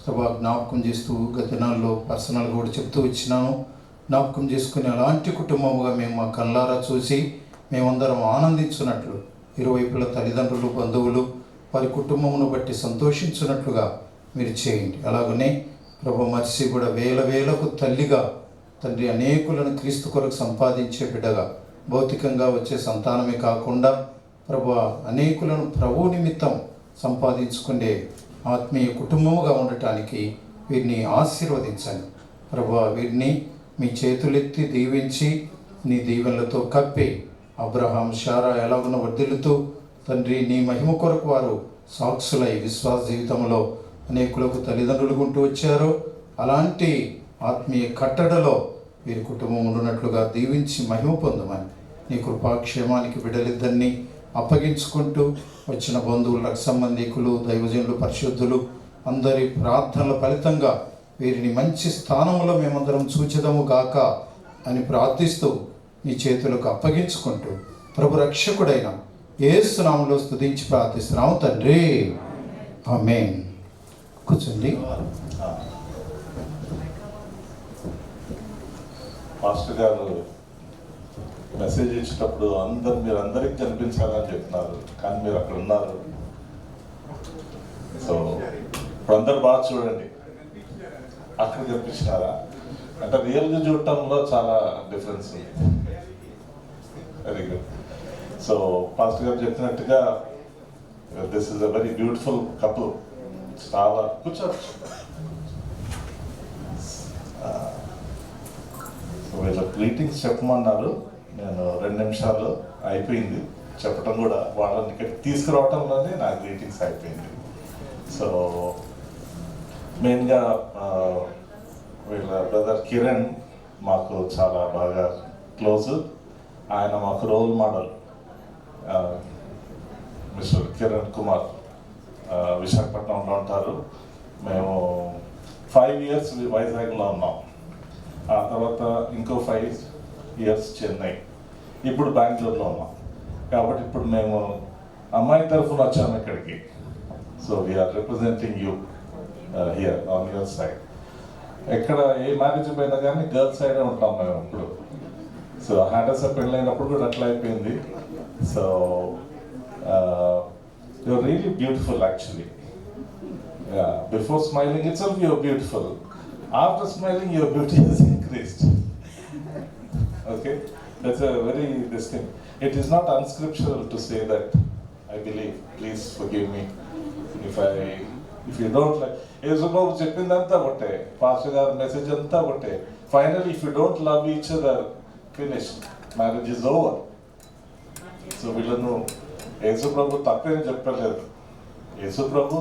ప్రభా జ్ఞాపకం చేస్తూ గత దినాల్లో పర్సనల్గా కూడా చెప్తూ వచ్చినాను. జ్ఞాపకం చేసుకుని అలాంటి కుటుంబముగా మేము మా కళ్ళారా చూసి మేమందరం ఆనందించున్నట్లు ఇరువైపుల తల్లిదండ్రులు, బంధువులు వారి కుటుంబమును బట్టి సంతోషించున్నట్లుగా మీరు చేయండి. అలాగనే ప్రభు మర్సి కూడా వేల వేలకు తల్లిగా తండ్రి అనేకులను క్రీస్తు కొరకు సంపాదించే బిడ్డగా భౌతికంగా వచ్చే సంతానమే కాకుండా ప్రభు అనేకులను ప్రభు నిమిత్తం సంపాదించుకునే ఆత్మీయ కుటుంబముగా ఉండటానికి వీరిని ఆశీర్వదించండి ప్రభు. వీరిని మీ చేతులెత్తి దీవించి నీ దీవెనలతో కప్పి అబ్రహాం, శారా ఎలాగున్న వర్ధిల్లుతూ తండ్రి నీ మహిమ కొరకు వారు సాక్షులై విశ్వాస జీవితంలో అనేకులకు తల్లిదండ్రులు ఉంటూ వచ్చారో అలాంటి ఆత్మీయ కట్టడలో వీరి కుటుంబం ఉన్నట్లుగా దీవించి మహిమ పొందమని నీ కృపాక్షేమానికి బిడ్డలిద్దరినీ అప్పగించుకుంటూ వచ్చిన బంధువులకు, సంబంధికులు, దైవజనులు, పరిశుద్ధులు అందరి ప్రార్థనల ఫలితంగా వీరిని మంచి స్థానంలో మేమందరం చూచెదము గాక అని ప్రార్థిస్తూ నీ చేతులకు అప్పగించుకుంటూ ప్రభు రక్షకుడైన యేసు నామములో స్తుతించి ప్రార్థిస్తున్నాము తండ్రి, ఆమేన్. కూర్చోండి. మాస్టర్ గారు మెసేజ్ ఇచ్చేటప్పుడు మీరు అందరికి కనిపించాలని చెప్తున్నారు, కానీ మీరు అక్కడ ఉన్నారు. సో ఇప్పుడు అందరు బాగా చూడండి, అక్కడ కనిపించినారా అంటే రియల్గా చూడటంలో చాలా డిఫరెన్స్ ఉంది. Very good. సో మాస్టర్ గారు చెప్పినట్టుగా this is a very beautiful couple. చాలా కూర్చోరు. సో వీళ్ళ గ్రీటింగ్స్ చెప్పమన్నారు. నేను 2 నిమిషాలు అయిపోయింది చెప్పడం కూడా, వాళ్ళని ఇక్కడికి తీసుకురావటంలోనే నా గ్రీటింగ్స్ అయిపోయింది. సో మెయిన్గా వీళ్ళ బ్రదర్ కిరణ్ మాకు చాలా బాగా క్లోజ్. ఆయన మాకు role model. Mister Kiran Kumar విశాఖపట్నంలో ఉంటారు. మేము 5 years వైజాగ్లో ఉన్నాం. ఆ తర్వాత ఇంకో 5 years చెన్నై, ఇప్పుడు బెంగళూరులో ఉన్నాం. కాబట్టి ఇప్పుడు మేము అమ్మాయి తరఫున వచ్చాము ఇక్కడికి. So we are representing you here on your side. ఎక్కడ ఏ మ్యారేజ్ పోయినా కానీ గర్ల్స్ సైడే ఉంటాం మేము ఇప్పుడు. సో హ్యాండర్స్ పెళ్ళైనప్పుడు కూడా అట్లా అయిపోయింది. So you're really beautiful actually. Yeah, before smiling itself you're beautiful. After smiling your beauty has increased. Okay, that's a very this thing. It is not unscriptural to say that, I believe. Please forgive me if you don't like. Yesubabu cheppindanta otte, pastor gar message anta otte. Finally, if you don't love each other, finished. Marriage is over. So వీళ్ళను యేసు ప్రభు తప్పేం చెప్పలేదు. యేసు ప్రభు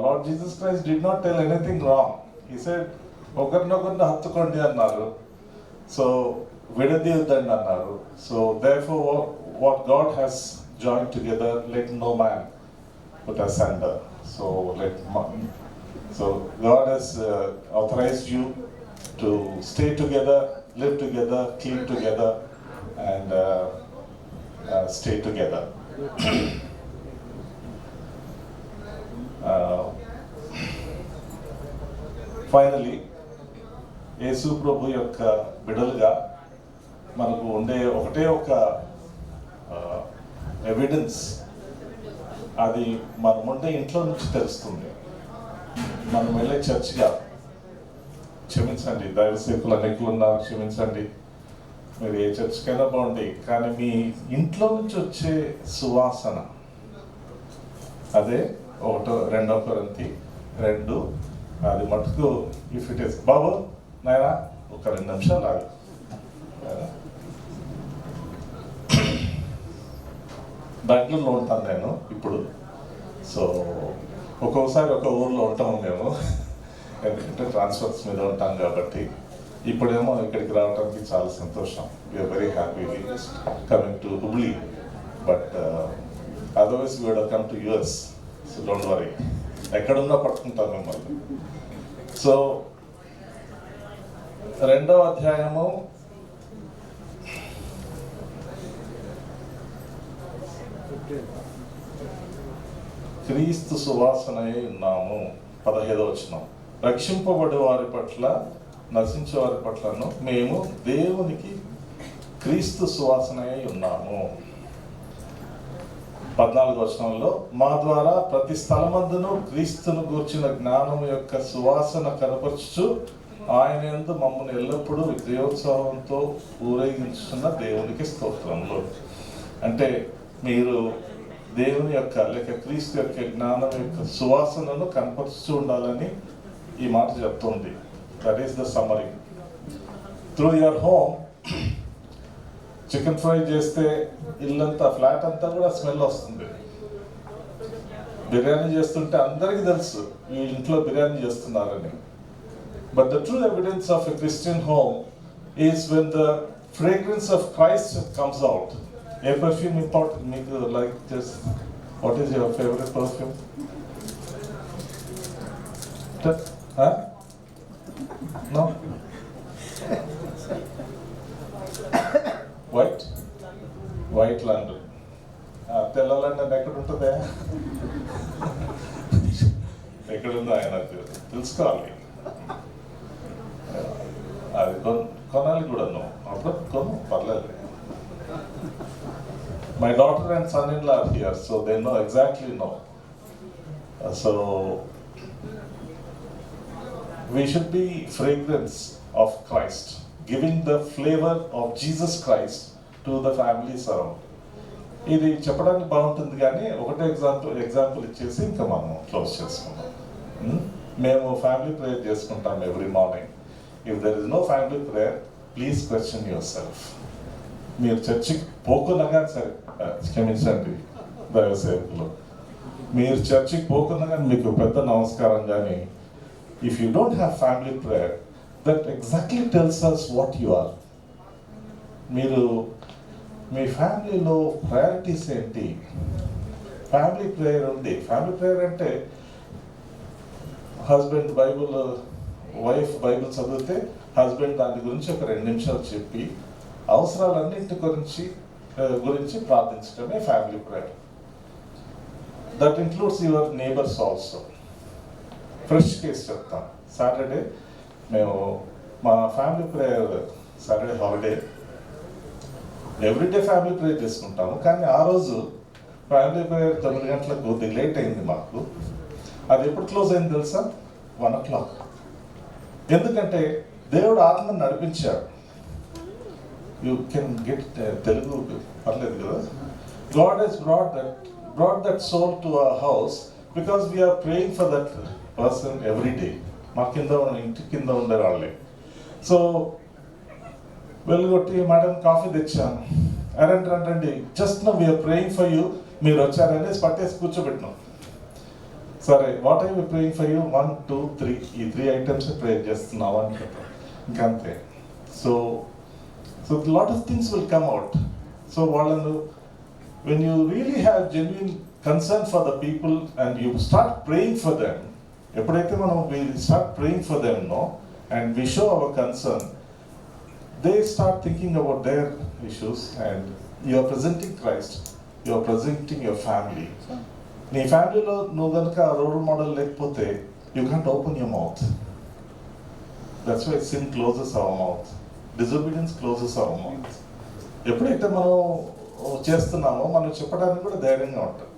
Lord Jesus Christ did not tell anything wrong. He said ఒకరినొకరిని హత్తుకోండి అన్నారు. So విడదీయొద్దండి అన్నారు. So therefore what God has join together let no man put asunder. So God has authorized you to stay together, live together, clean together, and stay together. Finally, యేసు ప్రభు యొక్క బిడ్డలుగా మనకు ఉండే ఒకటే ఒక ఎవిడెన్స్, అది మనం ఉండే ఇంట్లో నుంచి తెలుస్తుంది. మనం వెళ్ళే చర్చిగా, క్షమించండి దైవ సేవకులు అనేకులు ఉన్నారు, క్షమించండి, మీరు ఏ చర్చికైనా బాగుండి, కానీ మీ ఇంట్లో నుంచి వచ్చే సువాసన అదే 2 కొరింథీ 2. అది మటుకు ఇఫ్ ఇట్ ఇస్ బాబు నాయనా ఒక 2 నిమిషాలు ఆగి. బెంగళూరులో ఉంటాను నేను ఇప్పుడు. సో ఒక్కొక్కసారి ఒక ఊర్లో ఉంటాము మేము, ఎందుకంటే ట్రాన్స్ఫర్స్ మీద ఉంటాం కాబట్టి. ఇప్పుడేమో ఇక్కడికి రావడానికి చాలా సంతోషం. We are very happy coming to Hubli, but otherwise we would have come to US. So don't worry, ఎక్కడున్నా పట్టుకుంటాం మిమ్మల్ని. సో 2వ అధ్యాయము క్రీస్తు సువాసనై ఉన్నాము. 15వ వచనం, రక్షింపబడే వారి పట్ల, నశించే వారి పట్లను మేము దేవునికి క్రీస్తు సువాసనై ఉన్నాము. 14వ వచనంలో మా ద్వారా ప్రతి స్థలమందును క్రీస్తును గూర్చిన జ్ఞానం యొక్క సువాసన కనపరచుచు ఆయన యందు మమ్మల్ని ఎల్లప్పుడూ విజయోత్సవంతో ఊరేగించుతున్న దేవునికి స్తోత్రములు. అంటే మీరు దేవుని యొక్క లేక క్రీస్తు యొక్క జ్ఞానం యొక్క సువాసనను కనపరుస్తూ ఉండాలని ఈ మాట చెప్తుంది. That is the summary. Through your home chicken fry చేస్తే ఇల్లంతా ఫ్లాట్ అంతా కూడా స్మెల్ వస్తుంది. బిర్యానీ చేస్తుంటే అందరికీ తెలుసు ఈ ఇంట్లో బిర్యానీ చేస్తున్నారని. But the true evidence of a Christian home is when the fragrance of Christ comes out. ఏ పర్ఫ్యూమ్ ఇంపార్టెంట్ మీకు like just what is your favourite perfume? No? White London. తెల్ల లండన్ ఎక్కడ ఉంటుంది? ఎక్కడుందో ఆయన తెలుసుకోవాలి. అది కొనాలి కూడా. అప్పుడు కొను, పర్లేదు. My daughter and son in law are here, so they know exactly no. సో we should be fragrance of Christ, giving the flavor of Jesus Christ to the families around. ఇది చెప్పడానికి బాగుంటుంది కానీ ఒకటే ఎగ్జాంపుల్ ఇచ్చేసి ఇంకా మనం క్లోజ్ చేసుకుందాం. మేము ఫ్యామిలీ ప్రేయర్ చేసుకుంటాం every morning. If there is no family prayer, please question yourself. మీరు చర్చికి పోకున్నా కానీ సరే, క్షమించండి దైవ సేవకులు, మీరు చర్చికి పోకున్నా కానీ మీకు పెద్ద నమస్కారం. కానీ if you don't have family prayer, that exactly tells us what you are. మీరు మీ ఫ్యామిలీలో ప్రయారిటీస్ ఏంటి? ఫ్యామిలీ ప్రేయర్ ఉంది. ఫ్యామిలీ ప్రేయర్ అంటే హస్బెండ్ బైబుల్, వైఫ్ బైబుల్ చదివితే హస్బెండ్ దాని గురించి ఒక 2 నిమిషాలు చెప్పి అవసరాలన్నింటి గురించి ప్రార్థించడమే family prayer. That includes your neighbours also. Fresh case చెప్తాం. సాటర్డే మేము మా family prayer, Saturday holiday, everyday family prayer చేసుకుంటాము. కానీ ఆ రోజు ఫ్యామిలీ ప్రేయర్ 9 గంటలకు కొద్దిగా లేట్ అయింది మాకు. అది ఎప్పుడు క్లోజ్ అయింది తెలుసా? 1 o'clock. ఎందుకంటే దేవుడు ఆత్మను నడిపించాడు. యూ కెన్ గెట్ తెలుగు పర్లేదు కదా. God has brought that soul to our house because we are praying for that person every day. మా ఇంటి కింద ఉండే వాళ్ళే. సో వెళ్ళగొట్టి మేడం కాఫీ తెచ్చాను. రండి, just know we are praying for you, మీరు వచ్చారనేసి పట్టేసి కూర్చోబెట్టినాం. సరే, what I praying for you? 1, 2, 3 ఈ 3 ఐటమ్స్ ప్రేయర్ చేస్తున్నావు అని చెప్పాను. ఇంకంతే. So lot of things will come out. So వాళ్ళను when you really have genuine concern for the people and you start praying for them, ఎప్పుడైతే మనం we start praying for them, no, and we show our concern, they start thinking about their issues and you are presenting Christ, you are presenting your family. నీ ఫ్యామిలీలో నువ్వు కనుక role model లేకపోతే you can't open your mouth. That's why sin closes our mouth, disobedience closes our mouth. ఎప్పుడైతే మనం చేస్తున్నామో మనం చెప్పడానికి కూడా ధైర్యంగా ఉంటాం.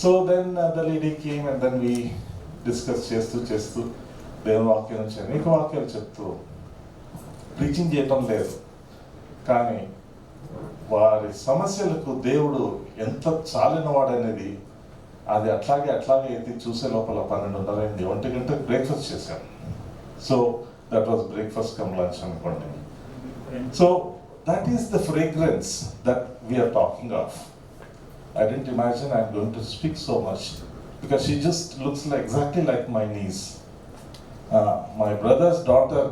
So then the lady came and then we discuss చేస్తూ దేవుని వాక్యం నుంచి అనేక వాక్యాలు చెప్తూ ప్రీచింగ్ చేయటం లేదు, కానీ వారి సమస్యలకు దేవుడు ఎంత చాలినవాడనేది అది అట్లాగే ఎత్తి చూసే లోపల 12:30 అయింది. 1 గంటకు బ్రేక్ఫాస్ట్ చేశాను. So that was breakfast come lunch అనుకోండి. సో that is the fragrance that we are talking of. I didn't imagine I'm going to speak so much because she just looks exactly like my niece. My brother's daughter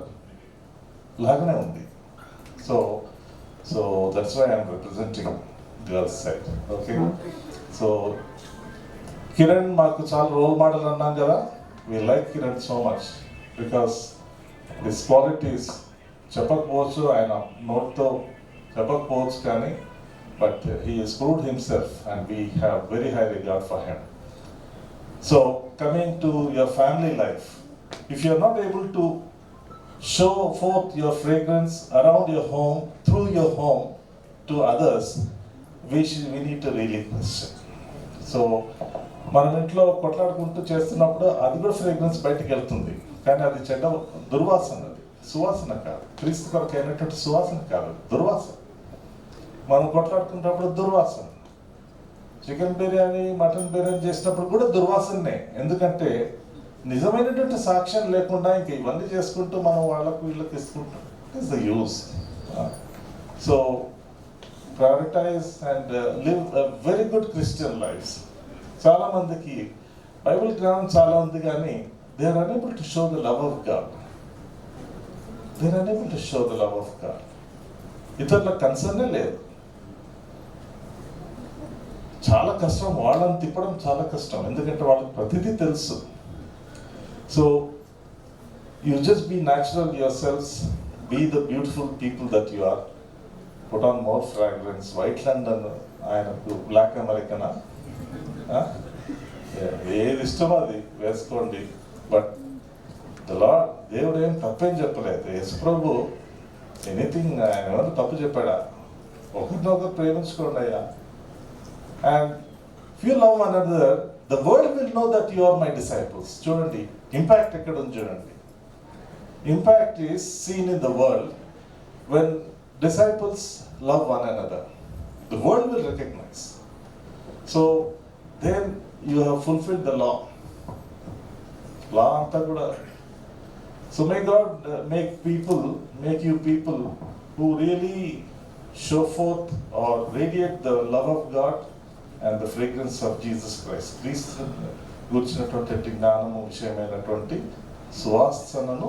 lagane undi. So that's why I'm representing girls side. Okay. So Kiran maaku chaala role model annam kada. We like Kiran so much because his qualities చెప్పకపోవచ్చు, ఆయన నోట్తో చెప్పకపోవచ్చు, కానీ but he has proved himself and we have very high regard for him. So coming to your family life, if you are not able to show forth your fragrance around your home, through your home to others, we need to really question. So మనం ఇంట్లో కొట్లాడుకుంటూ చేస్తున్నప్పుడు అది కూడా fragrance బయటికి వెళ్తుంది, కానీ అది చెడ్డ దుర్వాసన, అది సువాసన కాదు. క్రీస్తు కొరకు అయినటువంటి సువాసన కాదు, దుర్వాసన. మనం కొట్లాడుకున్నప్పుడు దుర్వాసన. చికెన్ బిర్యానీ, మటన్ బిర్యానీ చేసినప్పుడు కూడా దుర్వాసనే. ఎందుకంటే నిజమైనటువంటి సాక్ష్యం లేకుండా ఇంక ఇవన్నీ చేసుకుంటూ మనం వాళ్ళకు వీళ్ళకి ఇస్తుంటాం. It's the use. So prioritize and live a very good Christian lives. చాలా మందికి బైబిల్ జ్ఞానం చాలా ఉంది, కానీ they are unable to show the love of God. They are unable to show the love of God. ఇతరుల కన్సర్నే లేదు. చాలా కష్టం, వాళ్ళని తిప్పడం చాలా కష్టం, ఎందుకంటే వాళ్ళకి ప్రతిదీ తెలుసు. So you just be natural yourselves, be the beautiful people that you are. Put on more fragrance. White London, ఆయనకు బ్లాక్ అమెరికనా, ఏది ఇష్టమో అది వేసుకోండి. బట్ ద లార్డ్, దేవుడు ఏం తప్పేం చెప్పలేదు. యేసు ప్రభు ఎనీథింగ్, ఆయన ఎవరు తప్పు చెప్పాడా? ఒకరినొకరు ప్రేమించుకోండి అయ్యా. And if you love one another, the world will know that you are my disciples. చూడండి ఇంపాక్ట్ ఎక్కడ ఉంది చూడండి. Impact is seen in the world when disciples love one another. The world will recognize. So then you have fulfilled the law. Law anta kuda. So may God make you people who really show forth or radiate the love of God and the fragrance of Jesus Christ. Kristu గురించినటువంటి జ్ఞానము విషయమైనటువంటి సువాసనను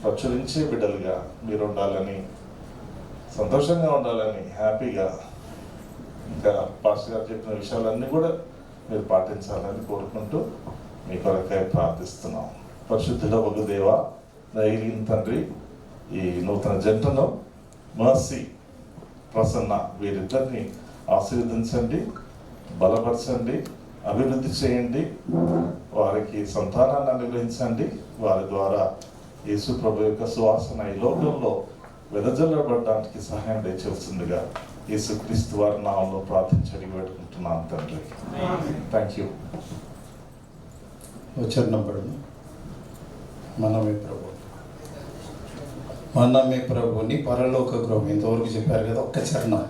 ప్రచురించే బిడ్డలుగా మీరు ఉండాలని, సంతోషంగా ఉండాలని, హ్యాపీగా, ఇంకా pastor గారు చెప్పిన విషయాలన్నీ కూడా మీరు పాటించాలని కోరుకుంటూ మీ కొరకై ప్రార్థిస్తున్నాం. పరిశుద్ధుల వగు దేవ, దయగలిగిన తండ్రి, ఈ నూతన జంటను మర్సీ, ప్రసన్న వీరిద్దరిని ఆశీర్వదించండి, బలపరచండి, అభివృద్ధి చేయండి, వారికి సంతానాన్ని అనుగ్రహించండి. వారి ద్వారా యేసు ప్రభు యొక్క సువాసన ఈ లోకంలో వెదజల్లబడడానికి సహాయం దయచేస్తుందిగా యేసుక్రీస్తు వారి నామంలో ప్రార్థించి అడిగి పెట్టుకుంటున్నాను తండ్రి. Thank you. వచ్చారు నంబర్ మనమే ప్రభుని పరలోక గృహం ఇంతవరకు చెప్పారు కదా, ఒక్క చరణం.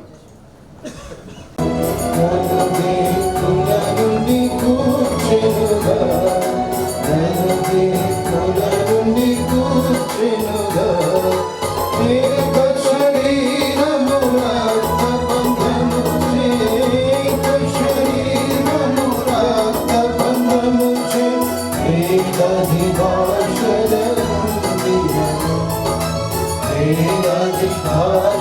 Hey,